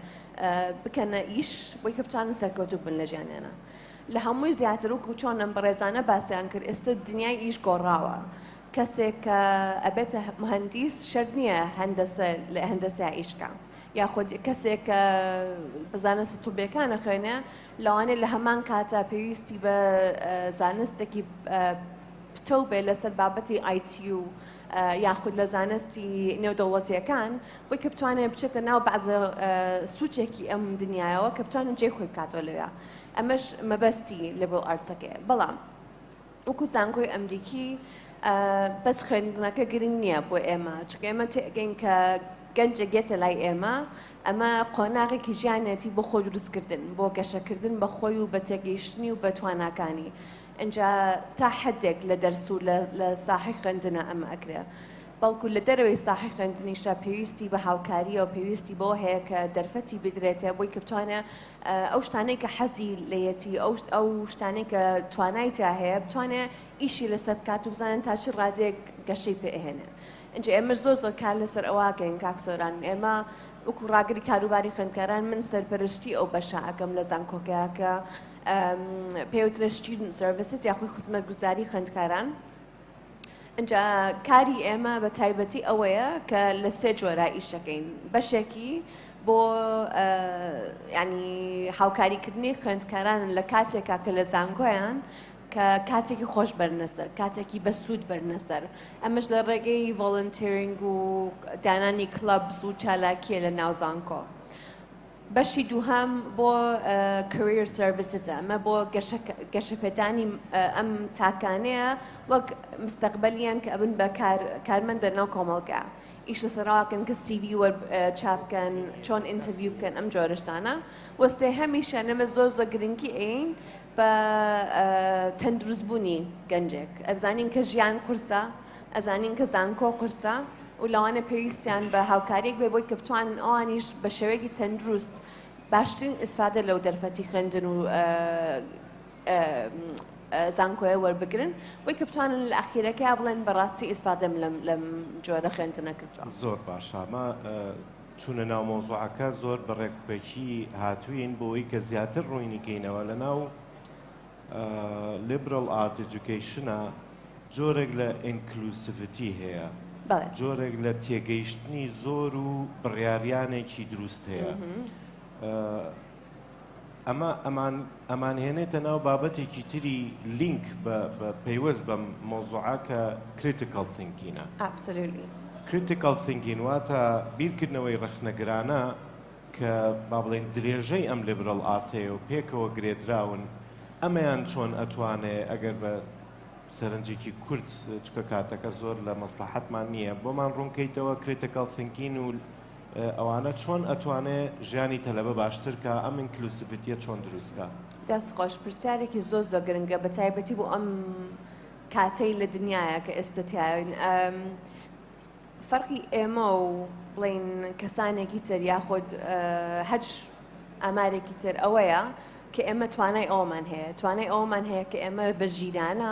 بکەنە ئیش بۆی کە بتوانن سەرکەوتوو بن لە ژیانیانە لە هەمووی زیاتر وکو چۆن ئەم بەڕێزانە باسییان کرد ئێستا دنیای ئیش گۆڕاوە کەسێک کە ئەبێتە مهندیس شەرت نییە لە هەندەسای ئیشکە یاخود کەسێک کە بەزانستی توبیەکانە خوێنێ لەوانێت لە هەمان کاتە پێویستی بە زانستێکی پتە بێ لەسەر بابەتی ITU یاخود لە زانستی نێودەوڵەتیەکان بۆی کە بتوانێت بچێتە ناو بەعزە سوچێکی ئەم دنیایەوە کە بتوانن جێ خۆی بکاتەوە لەوێ ئەمەش مەبەستی لیبرال ئارتسەکەی بەڵام وەکو زانکۆی ئەمریکی بەس خوێندنەکە گرنگ نییە بۆ ئێمە چونکە ئێمە تێگەین کە گەنجێک گێتە لای ئێمە ئەمە قۆناغێکی ژیانێتی بۆ خۆی دروستکردن بۆ گەشەکردن بە خۆی و بە تێگەیشتنی و بە تواناکانی اینجا تا حدێک لە دەرس و لە ساحی خوێندنە ئەمە ئەکرێ بەڵکو لە دەرەوەی ساحی خوێندنیشتا پێویستی بە هاوکاریە و پێویستی بۆ هەیە کە دەرفەتی بدرێتە بۆی کە بتوانێت ئەو شتانەی کە حەزی لەیەتی ئەو شتانەی کە توانای تا هەیە بتوانێت ئیشی لەسەر بکات و بزانن تا چ ڕادێک گەشەی پێهێنێ اینجا ئێمە زۆر کار لەسەر ئەوواکەین کاکسۆران ئێمە وەکو ڕاگری کاروباری خوێندکاران من سەرپەرشتی ئەو بەشە ئەەکەم لە زانکۆکەیە کە پێوترە student services یاخۆی خزمەتگوزاری خوێندکاران اینجا کاری ئێمە بە تایبەتی ئەوەیە کە لە سێ جۆرە ئیشەکەین بەشێکی بۆ ینی هاوکاریکردنی خوێندکاران لە کاتێکا کە لە زانکۆیان کە کاتێکی خۆش بەرنەسەر کاتێکی بەسوود بەرنەسەر ئەمەش لە ڕێگەی ڤۆڵنتێرینگ و دانانی کلەبز و چالاکیە لە ناو زانکۆ بەشی دووهەم بۆ career services ئەمە بۆ گەشەپێدانی ئەم تاکانەیە وەک مستەقبەلیان کە ئەبن بە کارمەندە ناو کۆمەڵگا ئیش لەسەرڕاکەن کە CV چاپکەن چۆن ئینتەڤیو بکەن ئەم جۆرەشتانە وەستێ هەمیشە نەمە زۆر گرنگی ئەین بە تەندروستبوونی گەنجێک ئەزانین کە ژیان قورسە ئەزانین کە زانکۆ قورسە و لەوانە پێویستیان بە هاوکاریەک بێ بۆی کە بتوانن ئەوانیش بە شێوەیەکی تەندروست باشترین ئیسفادە لەو دەرفەتی خوێندن و زانکۆیە وەربگرن بۆی کە بتوانن لە ئەخیرەکەی بڵێن بەڕاستی ئیسفادەم لەم جۆرە خوێندنە کردووە زۆر باشە ئەمە چونە ناو مۆزوعەکە زۆر بەڕێکپێکی هاتووین بۆی کە زیاتر ڕووینی گەینەوە لە ناو liberal art education جۆرێک لە inclusivity هەیە جۆرێک لە تێگەیشتنی زۆر و بڕیاریانێکی دروست هەیە ئەمان هێنێتە ناو بابەتێکی تری لینک بە پەیوەست بە مۆزوعە کە critical thinking critical thinking واتە بیرکردنەوەی ڕخنەگرانە کە با بڵێن درێژەی ئەم liberal art هەیە و پێکەوە گرێدراون ئەمەیان چۆن ئەتوانێ ئەگەر بە سەرنجێکی کورد چکە کاتەکە زۆر لە مەسلحەتمان نییە بۆمان ڕوونکەیتەوە critical thinking و ئەوانە چۆن ئەتوانێ ژیانی تەلەبە باشتر کە ئەم ئینکلوسیڤیتیە چۆن دروستکە دەستخۆش پرسیارێکی زۆر گرنگە بە تایبەتی بۆ ئەم کاتەی لە دنیاە کە ئێستا تیاوین فەرقی ئێمە و بڵین کەسانێکی تر یاخود هەج ئامارێکی تر ئەوەیە کە ئێمە توانای ئەومان هەیە توانای ئەومان هەیە کە ئێمە بە ژیرانە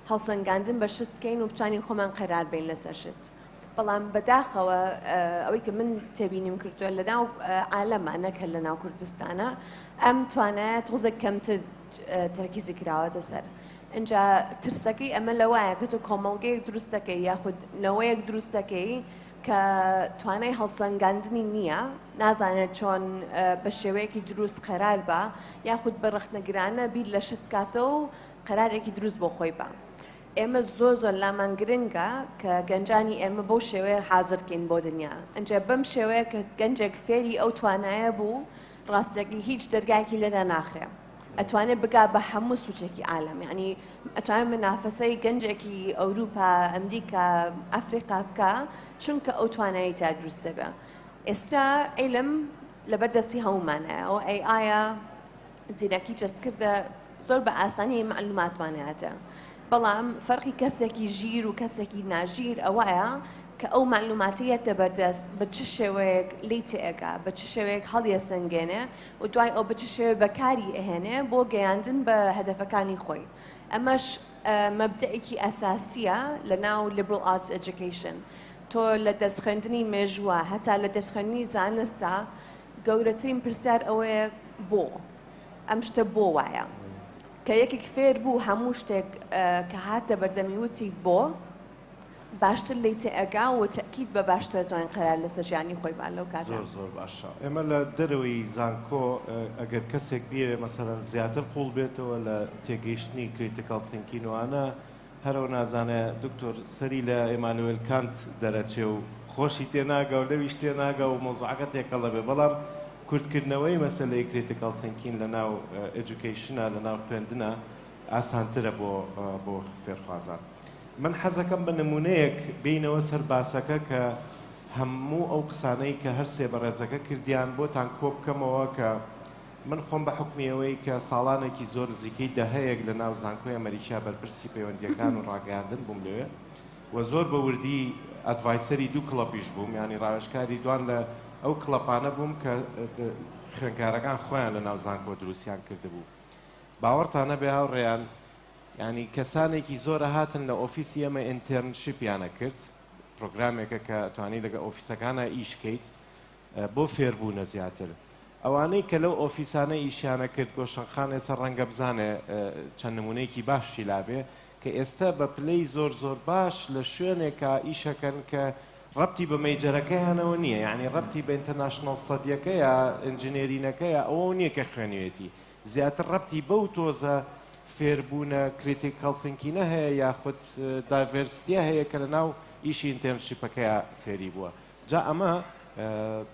هەڵسەنگاندن بە شت بکەین و بتوانین خۆمان قەرار بین لەسەر شت بەڵام بەداخەوە ئەوەی کە من تێبینیم کردووە لە ناو عالەمە نەکە لە ناو کوردستانە ئەم توانایەت ڕۆزێک کەمتر تەرکیزی کراوەتە سەر اینجا ترسەکەی ئەمە لەوایە کە تۆ کۆمەڵگەیەک دروستەکەی یاخود نەوەیەک دروستەکەی کە توانای هەڵسەنگاندنی نییە نازانێت چۆن بە شێوەیەکی دروست قەرار بە یاخود بە ڕخنەگرانە بیر لە شت کاتە و قەرارێکی دروست بۆ خۆی بە ئێمە زۆر لامان گرنگە کە گەنجانی ئێمە بەو شێوەیە حازرکەین بۆ دنیا ئەنجا بەم شێوەیە کە گەنجێک فێری ئەو توانایە بوو ڕاستێکی هیچ دەرگایەکی لەدا ناخرێ ئەتوانێت بگا بە هەموو سوچێکی عالم یعنی ئەتوانێت منافەسەی گەنجێکی ئەوروپا ئەمریکا ئەفریقا بکە چونکە ئەو توانایی تا دروست دەبێ ئێستا عیلم لەبەردەستی هەمومانە ئەو ئایە زیرەکی جەستکردە زۆر بە ئاسانی معلوماتوانێتە بەڵام فەرقی کەسێکی ژیر و کەسێکی ناژیر ئەوەیە کە ئەو معلوماتیە دەبەردەست بە چ شێوەیەک لی تێگا بە چ شێوەیەک هەڵیە سنگێنێ و دوای ئەو بە چ شێوەیە بەکاری ئەهێنێ بۆ گەیاندن بە هەدەفەکانی خۆی ئەمەش مەبدەئێکی ئەساسیە لە ناو liberal arts education تۆ لە دەستخوێندنی مێژووە هەتا لە دەستخوێننی زانستە گەورەترین پرسیار ئەوەیە بۆ ئەم شتە بۆ وایە کە یەکێک فێر بوو هەموو شتێک کە هاتە بەردەمی وتی بۆ باشتر لی تێئەگا و تەکید بە باشتر توانین قەرار لەسەر ژیانی خۆی بان لەو کاتە زۆر باشە ئێمە لە دەرەوەی زانکۆ ئەگەر کەسێک بێ مەسەرەن زیاتر قوڵ بێتەوە لە تێگەیشتنی کریتیکال تینکینوانە هەرەوە نازانێ دکتۆر سەری لە ئێمانوێل کانت دەرەچێ و خۆشی تێناگا و لەویش تێناگا و مۆزوعەکە تێکەڵە بێ بەڵام کورتکردنەوەی مەسەلەی کریتیکال تینکین لە ناو ئێجوکیشنە لە ناو خوێندنە ئاسانترە بۆ فێرخوازان من حەزەکەم بە نمونەیەک بینەوە سەر باسەکە کە هەموو ئەو قسانەی کە هەر سێ بەڕێزەکە کردیان بۆتان کۆ بکەمەوە کە من خۆم بە حکمیەوەی کە ساڵانێکی زۆر نزیکەی دەهەیەک لە ناو زانکۆی ئەمریکا بەرپرسی پەیوەندیەکان و ڕاگەیاندن بووم لێوێ و زۆر بە وردی ئەدڤایسەری دوو کڵەپیش بووم ینی ڕاوێژکاری دوان لە ئەو کڵەپانە بووم کە خوێندکارەکان خۆیان لە ناو زانکۆ دروستیان کردبوو باوەڕتانە بێ هاوڕێیان ینی کەسانێکی زۆرە هاتن لە ئۆفیسی ئەمە ئینتێرنشیپیانە کرد پرۆگرامێکە کە توانی لەگە ئۆفیسەکانە ئیشکەیت بۆ فێربوونە زیاتر ئەوانەی کە لەو ئۆفیسانە ئیشیانە کرد گۆشەنخانێ سەر ڕەنگە بزانێ چەند نمونەیەکی باشی لابێ کە ئێستا بە پلەی زۆر باش لە شوێنێکە ئیشەکەن کە ڕەبتی بە مەیجەرەکەیانەوە نییە یعنی ڕەبتی بە ئینتەرناشنڵ سەدیەکە یا ئنجینێرینەکەیە ئەوە نییە کە خوێنوێتی زیاتر ڕەبتی بەو تۆزە فێربوونە کریتیکال تینکینە هەیە یاخود دایڤەرسیتیە هەیە کە لە ناو ئیشی ئینتێرنشیپەکەیە فێری بووە جا ئەمە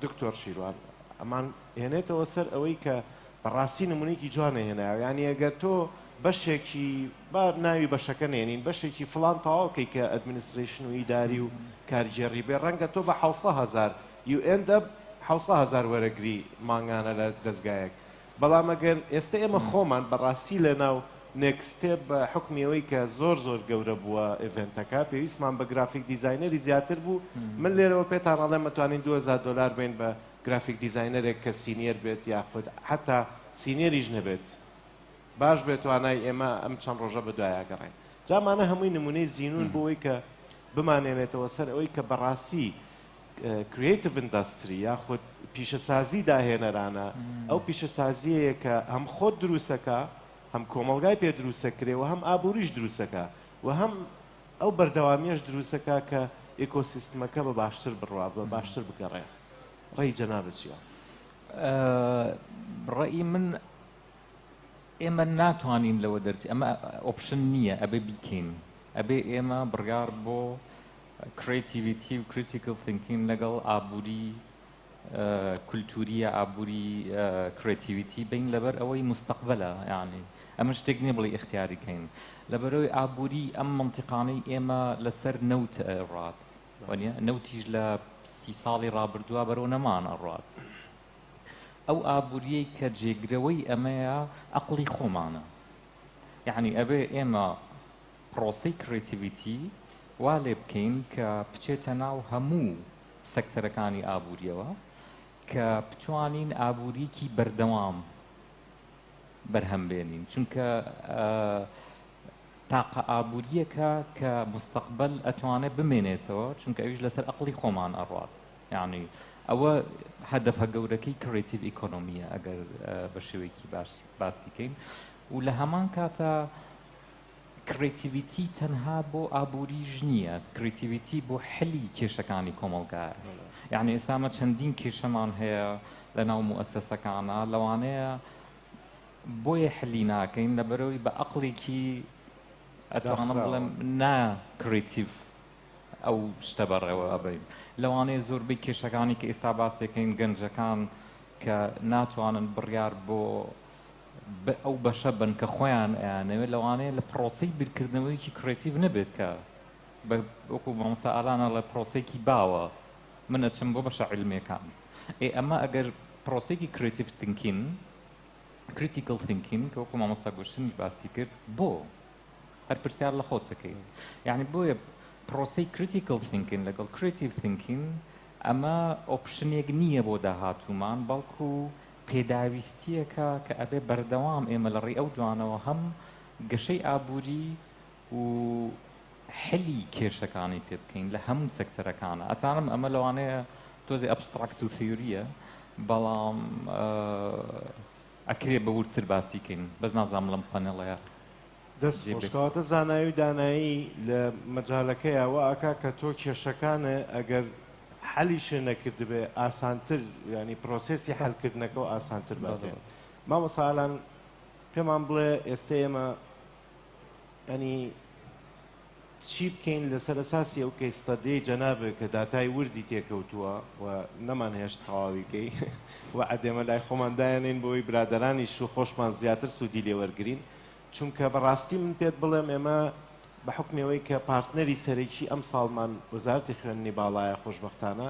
دکتۆر شیروان ئەمان هێنێتەوە سەر ئەوەی کە بەڕاستی نمونەیەکی جوانە هێنایە ینی ئەگەر تۆ بەشێکی با ناوی بەشەکە نێنین بەشێکی فڵان تەواوکەی کە ئەدمنیستریشن و ئیداری و کارگێڕی بێ ڕەنگە تۆ بە 700,000 UNDP 700,000 وەرەگری مانگانە لە دەستگایەک بەڵام ئەگەر ئێستا ئێمە خۆمان بەڕاستی لە ناو نێکستێپ بە حکمیەوەی کە زۆر گەورە بووە ئێڤنتەکە پێویستمان بە گرافیک دیزاینەری زیاتر بوو من لێرەوە پێتان ئەڵێم مەتوانین $2,000 بین بە گرافیک دیزاینەرێک کە سینیەر بێت یاخود حتا سینیەریش نەبێت باش بێت توانای ئێمە ئەم چەند ڕۆژە بەدوایە گەڕین جامانە هەمووی نمونەی زیینون بۆەوەی کە بمانێنێتەوە سەر ئەوەی کە بەڕاستی کریتیڤ ئینداستری یاخود پیشەسازی داهێنەرانە ئەو پیشەسازیەیە کە هەم خۆت دروستەکە هەم کۆمەلگای پێ دروستەکرێ و هەم ئابووریش دروستەکە و هەم ئەو بەردەوامیەش دروستەکە کە ئێکۆسیستمەکە بە باشتر بڕوا بە باشتر بگەڕێ ڕێی جەنابەت چییە؟ ڕێی من ئێمە ناتوانین لەوە دەرچی ئەمە ئۆپشن نییە ئەبێ بیکەین ئەبێ ئێمە بڕیار بۆ کریتیڤیتی و کریتیکل تینکین لەگەڵ ئابووری کولتوریە ئابووری کریتیڤیتی بین لەبەر ئەوەی مستەقبەلە یعنی ئەمە شتێک نییە بڵێ اختیاریکەین لەبەرەوەی ئابووری ئەم منتیقانەی ئێمە لەسەر نەوت ڕات وانە نەوتیش لە 30 ساڵی ڕابردووە بەرەو نەمان ئەڕات ئەو ئابووریەی کە جێگرەوەی ئەمەیە عەقڵی خۆمانە یعنی ئەبێ ئێمە پرۆسەی کریتیڤیتی وا لێ بکەین کە بچێتە ناو هەموو سەکتەرەکانی ئابووریەوە کە بتوانین ئابووریکی بەردەوام بەرهەمبێنین چونکە تاقە ئابووریەکە کە مستەقبەل ئەتوانێت بمێنێتەوە چونکە ئەویش لەسەر عەقڵی خۆمان ئەڕات یعنی ئەوە هەدەفە گەورەکەی کریتیڤ ئیکۆنۆمیە ئەگەر بە شێوەیەکی باسی کەین و لە هەمان کاتە کریتیڤیتی تەنها بۆ ئابووریش نییە کریتیڤیتی بۆ حلی کێشەکانی کۆمەلگایە یعنی ئێسامە چەندین کێشەمان هەیە لە ناو موەسسەسەکانە لەوانەیە بۆیە حلی ناکەین لەبەرەوەی بە عەقڵێکی ئەتوانم بڵێم ناکریتیڤ ئەو شتە بەڕێوە ئەبین لەوانەیە زۆربەی کێشەکانی کە ئێستا باسێکەین گەنجەکان کە ناتوانن بڕیار بۆ ئەو بەشە بن کە خۆیان ئەیانەوێت لەوانەیە لە پرۆسەی بیرکردنەوەیکی کریتیڤ نەبێت کە وەکو مامۆستا ئالانە لە پرۆسێکی باوە من ئەچم بۆ بەشە عیلمیەکان ئەمە ئەگەر پرۆسێکی کریتیڤ تینکین کریتیکل تینکین کە وەکو مامۆستا گۆشتنی باسی کرد بۆ هەر پرسیار لە خۆتەکەی یعنی بۆیە پرۆسی کریتیکل تینکین لەگەڵ کریتیڤ تینکین ئەمە ئۆپشنێک نییە بۆ داهاتوومان بەڵکو پێداویستیەکە کە ئەبێ بەردەوام ئێمە لە ڕێی ئەو دوانەوە هەم گەشەی ئابووری و حلی کێشەکانی پێ بکەین لە هەموو سەکتەرەکانە ئەزانم ئەمە لەوانەیە تۆزی ئەبستراکت و تیوریە بەڵام ئەکرێ بە ورتر باسیکەین بەس نازانم لەم پەنێڵەیە دەست خۆشکەواتە زانایی و دانایی لە مەجالەکەی ئەوە ئاکا کە تۆ کێشەکانە ئەگەر حەلیشە نەکرد بێ ئاسانتر ینی پرۆسێسی حەلکردنەکە و ئاسانتر بێت مامۆساالان پێمان بڵێ ئێستا ئێمە ئەنی چی بکەین لەسەر ئەساسی ئەو کەیستەدەی جەنابێت کە داتای وردی تێکەوتووە و نەمان هێشت تەواویکەی و عەدێمە لای خۆماندایانین بۆی برادرانیش و خۆشمان زیاتر سوودی لێوەرگرین چونکە بەڕاستی من پێت بڵێم ئێمە بە حکمەوەی کە پارتنەری سەرەکی ئەم ساڵمان وەزارەتی خوێندنی باڵایە خۆشبەختانە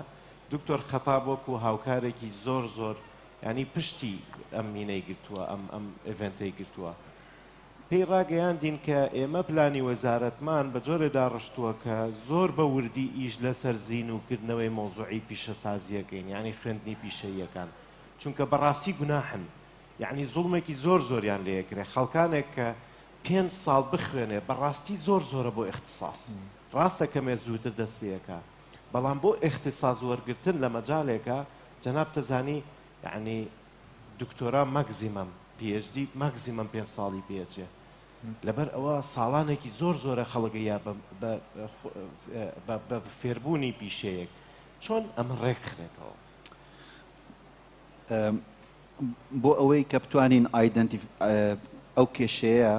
دکتۆر خەتابۆک و هاوکارێکی زۆر زۆر ینی پشتی ئەم مینەی گرتووە ئەم ئێڤنتەی گرتووە پێی ڕاگەیاندین کە ئێمە پلانی وەزارەتمان بە جۆرێدا ڕشتووە کە زۆر بە وردی ئیش لەسەر زین و کردنەوەی مۆزوعی پیشەسازیەکەین ینی خوێندنی پیشەییەکان چونکە بەڕاستی گوناحن یعنی زوڵمێکی زۆر زۆریان لەیەکرێ خەڵکانێک کە 5 ساڵ بخوێنێ بەڕاستی زۆر زۆرە بۆ اختصاص ڕاستە کەمێ زووتر دەست پێەکە بەڵام بۆ اختصاص وەرگرتن لە مەجالێکە جەناب تەزانی یعنی دکتۆرا مەگزیمەم PhD مەگزیمەم 5 ساڵی پێچێ لەبەر ئەوە ساڵانێکی زۆر زۆرە خەڵگەیە بە فێربوونی پیشەیەک چۆن ئەمە ڕێکخرێتەوە بۆ ئەوەی کە بتوانین ئەو کێشەیە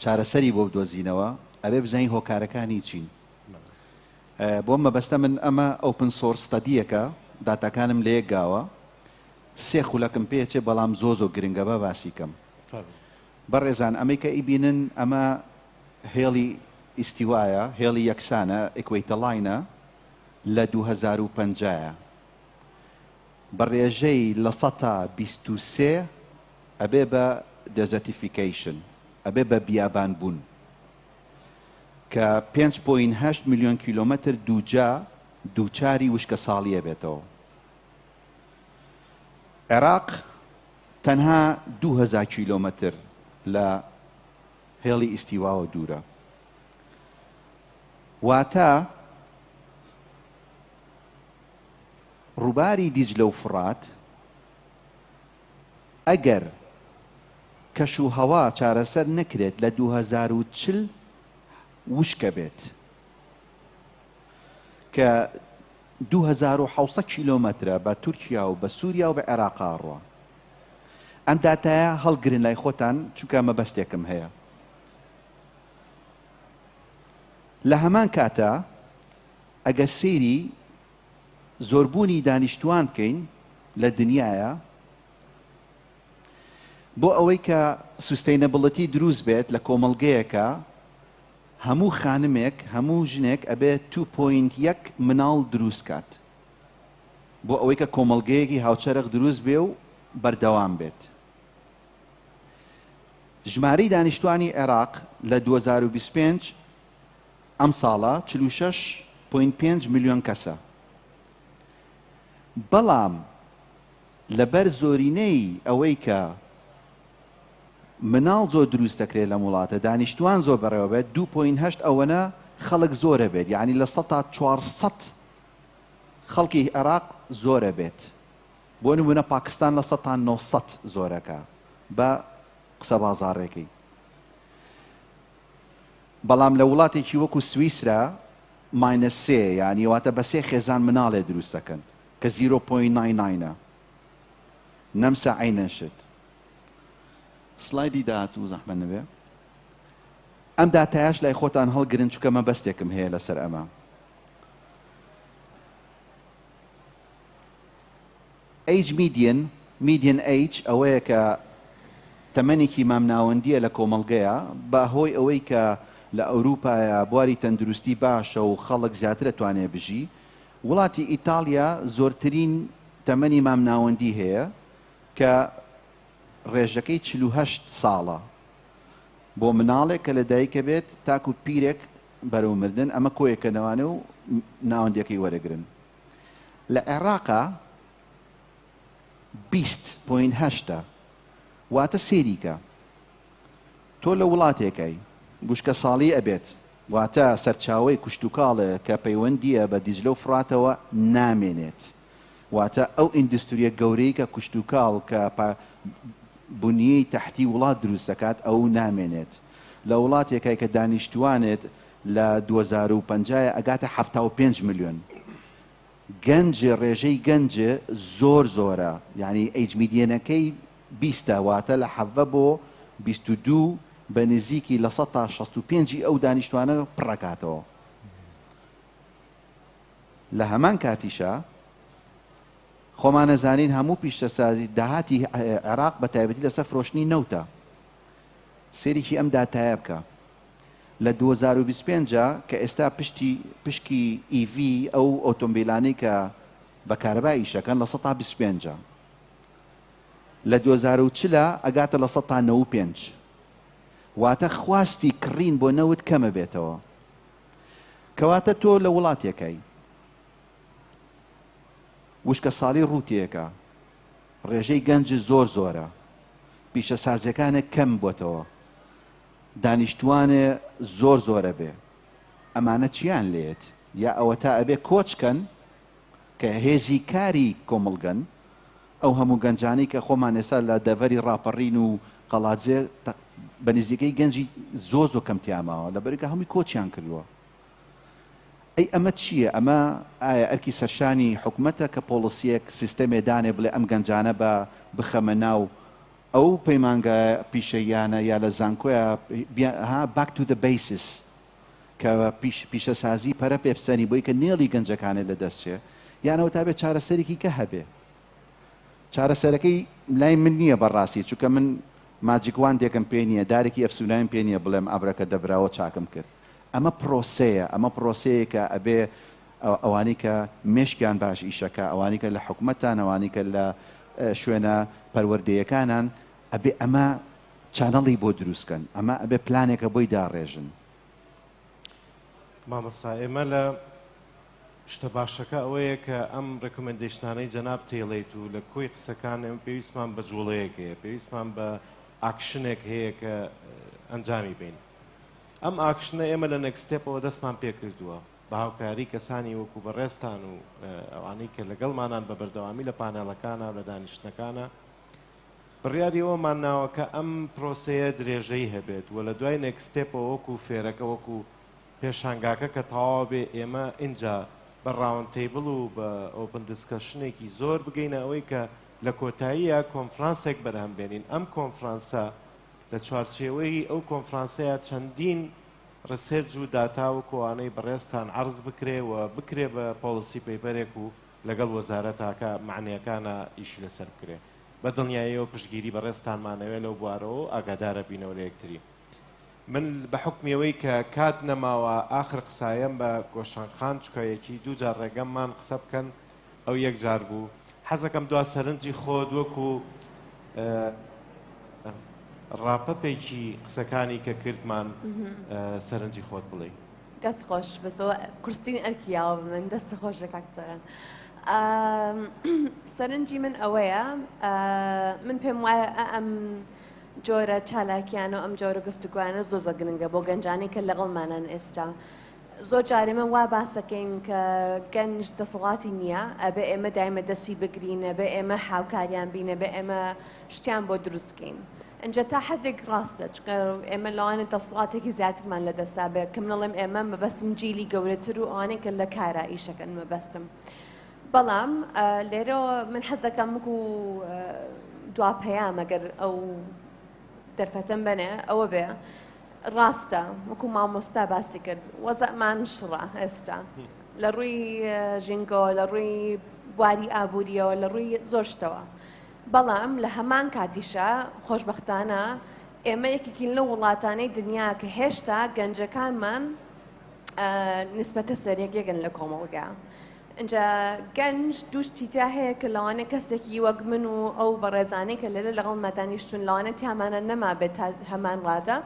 چارەسەری بۆ بدۆزینەوە ئەبێ بزانین هۆکارەکانی چین بۆ مەبەستە من ئەمە ئۆپن سۆرس ستەدیەکە داتاکانم لە یەک گاوە 3 خولەکم پێچێ بەڵام زۆ گرنگە بە باسیکەم بەڕێزان ئەمەی کە ئیبینن ئەمە هێڵی ئیستیوایە هێڵی یەکسانە ئیکویتەلاینە لە 2050 بەڕێژەی لە 123 ئەبێ بە دێزەرتیفیکیشن ئەبێ بە بیابان بوون کە 5.8 میلیۆن کیلۆمەتر دووجا دووچاری وشکە ساڵیە بێتەوە عێراق تەنها 2000 کیلۆمەتر لە هێڵی ئیستیواوە دوورە واتە ڕووباری دیجلە و فرات ئەگەر کەش و هەوا چارەسەر نەکرێت لە 2040 وشکە بێت کە 2600 کیلۆمەترە بە تورکیا و بە سووریا و بە عێراقا ڕوە ئەم داتایە هەڵگرن لای خۆتان چونکە مەبەستێکم هەیە لە هەمان کاتە ئەگە سەیری زۆربوونی دانیشتوان بکەین لە دنیاە بۆ ئەوەی کە سوستەینەبڵەتی دروست بێت لە کۆمەڵگەیەکە هەموو خانمێک هەموو ژنێک ئەبێت 2.1 مناڵ دروست کات بۆ ئەوەی کە کۆمەڵگەیەکی هاوچەرخ دروست بێ و بەردەوام بێت ژمارەی دانیشتوانی عێراق لە 2025 ئەم ساڵە 46.5 میلیۆن کەسە بەڵام لەبەر زۆرینەی ئەوەی کە مناڵ زۆر دروست دەکرێت لە وڵاتە دانیشتوان زۆر بەڕێوە بێت 2.8 ئەوەنە خەڵک زۆرە بێت یعنی لە 400 خەڵکی عێراق زۆرە بێت بۆ نمونە پاکستان لە 900 زۆرەکە بە قسە بازاڕێکی بەڵام لە وڵاتێکی وەکو سویسرا -3 یعنی واتە بە 3 خێزان مناڵێ دروست دەکەن کە 0.99 نەمسە عینەشت سلایدی داهاتوو زەحمە نەبێ ئەم داتایاش لای خۆتان هەڵگرن چونکە مەبەستێکم هەیە لەسەر ئەمە ئەیج میدیەن ئەیج ئەوەیە کە تەمەنێکی مامناوەندیە لە کۆمەڵگەیە بە هۆی ئەوەی کە لە ئەوروپایە بواری تەندروستی باشە و خەڵک زیاتر دەتوانێت بژی وڵاتی ئیتالیا زۆرترین تەمەنی مامناوەندی هەیە کە ڕێژەکەی 48 ساڵە بۆ مناڵێک کە لە دایکە بێت تاکو پیرێک بەرەو مردن ئەمە کۆیەکەنەوانە و ناوەندەکەی وەرەگرن لە عێراقا 20.8 واتە سێریکە تۆ لە وڵاتێکەی گوشکە ساڵی ئەبێت واتە سەرچاوی کوشتتوکاڵە کە پەیوەندیە بە دیجلە و فراتەوە نامێنێت واتە ئەو ئیندستریە گەورەی کە کوشتتوکاڵ کە بنیەی تەحتی وڵات دروست دەکات ئەو نامێنێت لە وڵاتێکای کە دانیشتوانێت لە 2050 ئەگاتە 75 میلیۆن گەنجێ ڕێژەی گەنجە زۆر زۆرە یعنی ئەیجمیدیەنەکەی 20 واتە لە 7 بۆ 22 بە نزیکی لە 165 ئەو دانیشتوانە پڕەکاتەوە لە هەمان کاتیشە خۆمان نەزانین هەموو پیشەسازی داهاتی عێراق بە تایبەتی لەسەر فرۆشتنی نەوتە سێریکی ئەم داتایە بکە لە 2025 کە ئێستا پشکی EV ئەو ئۆتۆمبیلانەی کە بە کارەبایی شەکەن لە 125 لە 2040 ئەگاتە لە 195 واتە خواستی کڕین بۆ نەوت کەمە بێتەوە کەواتە تۆ لە وڵاتێکەی وشکە ساڵی ڕووتیەکە ڕێژەی گەنج زۆر زۆرە پیشە سازیەکانە کەم بۆتەوە دانیشتوانێ زۆر زۆرە بێ ئەمانە چیان لێت یا ئەوە تا ئەبێ کۆچکەن کە هێزی کاری کۆمەڵگەن ئەو هەموو گەنجانی کە خۆمان ئێستا لە دەڤەری ڕاپەڕین و قەڵاتجێ بە نزیکەی گەنجی زۆر زۆر کەمتیاماوە لەبەرێکە هەمووی کۆچیان کردووە ئەی ئەمە چییە ئەمە ئایا ئەرکی سەرشانی حکوومەتە کە پۆلیسیەک سیستەمێ دانێ بڵێ ئەم گەنجانە بە بخەمە ناو ئەو پەیمانگە پیشەیانە یا لە زانکۆیە back to the basis کە پیشەسازی پەرە پێپسەنی بۆی کە نێڵی گەنجەکانێت لە دەستچێ یانەوە تا بێت چارەسەرێکی کە هەبێ چارەسەرەکەی لای من نییە بەڕاستی چونکە من ماجیکوان دێکم پێ نییە دارێکی ئەفسونایم پێ نییە بڵێم ئەبرەکە دەبراوە چاکم کرد ئەمە پرۆسەیە ئەمە پرۆسەیە کە ئەبێ ئەوانی کە مێشکیان باش ئیشەکە ئەوانی کە لە حکوومەتان ئەوانی کە لە شوێنە پەروەردەیەکانان ئەبێ ئەمە چانەڵی بۆ دروستکەن ئەمە ئەبێ پلانێکە بۆی داڕێژن مامەستا ئێمە لە شتە باشەکە ئەوەیە کە ئەم ڕکومەندێشنانەی جەناب تێڵێت و لە کۆی قسەکان ئێمە پێویستمان بە جوڵەیەک هەیە پێویستمان بە ئاکشنێک هەیە کە ئەنجامی بین ئەم ئاکشنە ئێمە لە نەکستێپەوە دەستمان پێ کردووە بە هاوکاری کەسانی وەکو بەڕێستان و ئەوانەی کە لەگەڵمانان بە بەردەوامی لە پانێڵەکانە و لە دانیشتەکانە بڕیاری ئەومان ناوە کە ئەم پرۆسەیە درێژەی هەبێت و لە دوای نەکستێپەوە وەکو فێرەکە وەکو پێشانگاکە کە تەواو بێ ئێمە اینجا بە ڕاوند تیبڵ و بە ئۆپن دیسکەشنێکی زۆر بگەینە ئەوەی کە لە کۆتاییە کۆنفرانسێک بەرهەمبێنین ئەم کۆنفرانسە لە چوارچێوەی ئەو کۆنفرانسەیە چەندین ڕسێرج و داتا و کۆوانەی بەڕێستان عرض بکرێ و بکرێ بە پۆلیسی پەیپەرێک و لەگەڵ وەزارەتاکە معنیەکانە ئیشی لەسەر بکرێ بە دڵنیاییەوە پشتگیری بەڕێستانمانەوێت لەو بوارەوە ئاگادارە بینەوە لە یەکتری من بە حکمیەوەی کە کات نەماوە ئاخر قسایم بە گۆشانخان چکایەکی دوو جار ڕێگەممان قسە بکەن ئەو یەک جار بوو حەزەکەم دوا سەرنجی خۆت وەکو ڕاپەپێکی قسەکانی کە کردمان سەرنجی خۆت بڵێ دەست خۆش بەسەوە کورستین ئەرکیاوە من دەستە خۆشە کاکتۆران سەرنجی من ئەوەیە من پێم وایە ئەم جۆرە چالاکیانە و ئەم جۆرە گفتوگویانە زۆ گرنگە بۆ گەنجانی کە لەگەڵمانان ئێستا زۆر جارێ من وا باسەکەین کە گەنج دەسەڵاتی نییە ئەبێ ئێمە دایمە دەستی بگرینە بێ ئێمە هاوکاریان بینە بێ ئێمە شتیان بۆ دروستکەین ئەنجە تا حدێک ڕاستە چکە ئێمە لەوانە دەسەڵاتێکی زیاترمان لە دەستا بێ کەم نەڵێم ئێمە مەبەستم جیلی گەورەتر و ئەوانەی کە لە کارە ئیشەکەن مەبەستم بەڵام لێرەوە من حەزەکەم وەکو دواپەیام ئەگەر ئەو دەرفەتەم بنێ ئەوە بێ ڕاستە وەکو مامۆستا باسی کرد وەزەمان شڕە ئێستا لە ڕووی ژینگۆ لە ڕووی بواری ئابوووریەوە لە ڕووی زۆر شتەوە بەڵام لە هەمان کاتیشە خۆشبەختانە ئێمە یەکێکی لە وڵاتانەی دنیا کە هێشتا گەنجەکانمان نسبەتە سەرێکیەکەن لە کۆمەڵگا اینجا گەنج دووشتیتا هەیە کە لەوانە کەسێکی وەک من و ئەو بەڕێزانەی کە لێرە لەگەڵ مەدانیشتون لەوانە تیامانە نەما بێت تا هەمان ڕادە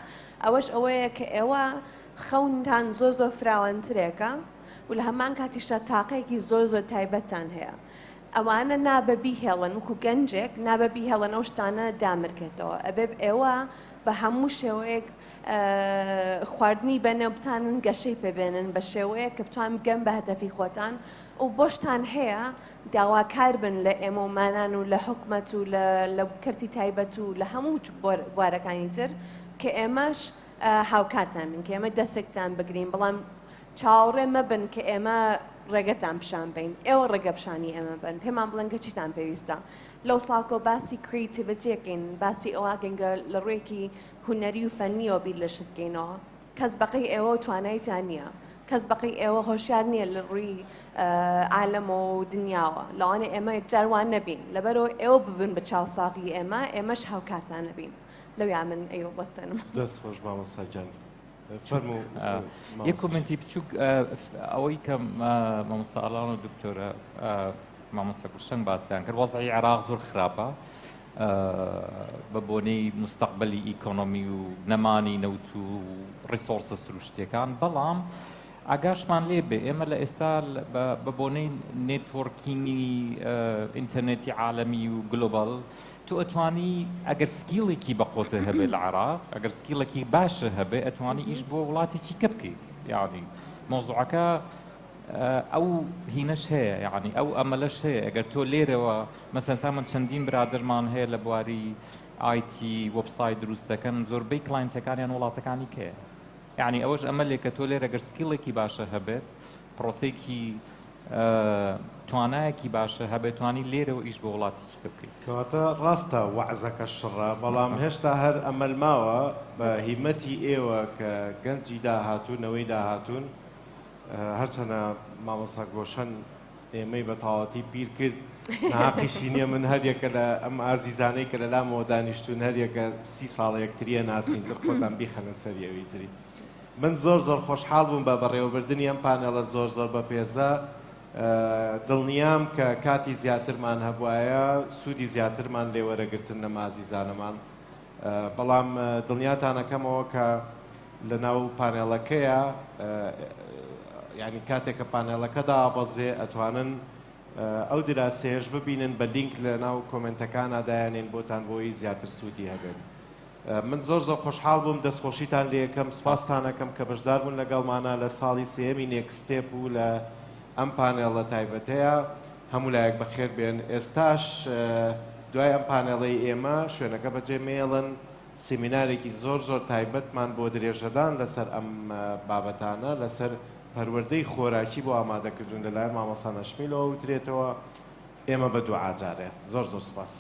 ئەوەش ئەوەیە کە ئێوە خەونتان زۆر فراوانترێکە و لە هەمان کاتیشدا تاقەیەکی زۆر تایبەتتان هەیە ئەوانە نابەبی هێڵن وکو گەنجێک نابەبی هێڵن ئەو شتانە دامرکێتەوە ئەبێ ئێوە بە هەموو شێوەیەک خواردنی بەنێو بتانن گەشەی پێبێنن بە شێوەیە کە بتوان بگەن بە هەدەفی خۆتان و بۆشتان هەیە داواکار بن لە ئێمەمانان و لە حکومەت و لە کەرتی تایبەت و لە هەموو بوارەکانی تر کە ئێمەش هاوکارتان بن کە ئێمە دەستێکتان بگرین بەڵام چاوەڕێ مەبن کە ئێمە ڕێگەتان پیشان بین ئێوە ڕێگە پیشانی ئێمە بن پێمان بڵێن کە چیتان پێویستە لەو ساڵکۆ باسی کریتیڤیتیەکەین باسی ئەوواگەنگە لە ڕێکی هونەری و فەنیەوە بیر لە شتکەینەوە کەس بەقی ئێوە تواناییتان نییە کەس بەقی ئێوە هۆشیار نییە لە ڕووی عالەمە و دنیاوە لەوانە ئێمە یەکجاروان نەبین لەبەرەوە ئێوە ببن بە چاوساقی ئێمەش هاوکاتان نەبین لەویا من ئەیوە بەستێنم دەست خۆش مامۆستاجان یەک کۆمنتی بچووک ئەوەی کە مامۆستاڵان و دکتۆرە مامۆستا کوشەنگ باسییان کرد وەزعی عێراق زۆر خراپە بە بۆنەی مستەقبەلی ئیکۆنۆمی و نەمانی نەوت و ڕیسۆرسس و شتێکان بەڵام ئاگاشمان لێ بێ ئێمە لە ئێستا بە بۆنەی نێتوەرکینگی ئینتەرنێتی عالەمی و گلۆبال تو ئەتوانی ئەگەر سکیڵێکی بەقۆتە هەبێ لە عێراق ئەگەر سکیڵێکی باشە هەبێ ئەتوانی ئیش بۆ وڵاتێکی کە بکەیت یعنی مۆزوعەکە ئەو هینەش هەیە یعنی ئەو ئەمەلەش هەیە ئەگەر تۆ لێرەوە مەسەسا من چەندین برادرمان هەیە لە بواری ئایتی وەبسایت دروستەکەن زۆربەی کلاینتەکانیان وڵاتەکانی کەیە یعنی ئەوەش ئەمەلێک کە تۆ لێرە ئەگەر سکیڵێکی باشە هەبێت پرۆسێکی توانایەکی باشە هەبێت توانی لێرەوە ئیش بۆ وڵاتێکی بکەیت کەواتە ڕاستە وەعزەکە شڕە بەڵام هێشتا هەر ئەمەل ماوە بە هیمەتی ئێوە کە گەنجی داهاتوونەوەی داهاتوون هەرچەنە مامۆستا گۆشەن ئێمەی بە تاواتی پیر کرد ناقیشی نییە من هەریەکە لە ئەم ئازیزانەی کە لە لامەوە دانیشتون هەریەکە 30 ساڵ یەکتریە ناسینتر خۆتان بیخەنە سەریەوەی تری من زۆر خۆشحاڵ بووم بە بەڕێوەبردننی ئەم پانێڵە زۆر بە پێزە دڵنیام کە کاتی زیاترمان هەبوایە سوودی زیاترمان لێوەرەگرتن لەم ئازیزانەمان بەڵام دڵنیاتانەکەمەوە کە لە ناو پانێڵەکەیە یعنی کاتێک کە پانێڵەکە دابەزێ ئەتوانن ئەو دراسێش ببینن بە لینک لە ناو کۆمنتەکانە دایانێن بۆتان بۆی زیاتر سوودی هەبێت من زۆر خۆشحاڵ بووم دەستخۆشیتان لێ یەکەم سپاستانەکەم کە بەشدار بوون لەگەڵمانە لە ساڵی سێمی نێکستێپ و لە ئەم پانێڵە تایبەتەیە هەموو لایەک بەخێر بێن ئێستاش دوای ئەم پانێڵەی ئێمە شوێنەکە بەجێ مێڵن سیمینارێکی زۆر تایبەتمان بۆ درێژەدان لەسەر ئەم بابەتانە لەسەر پەروەردەی خۆراکی بۆ ئامادەکردون لەلایەن مامۆستا نەشمیلەوە وترێتەوە ئێمە بە دوعا جارێت زۆر سپاس.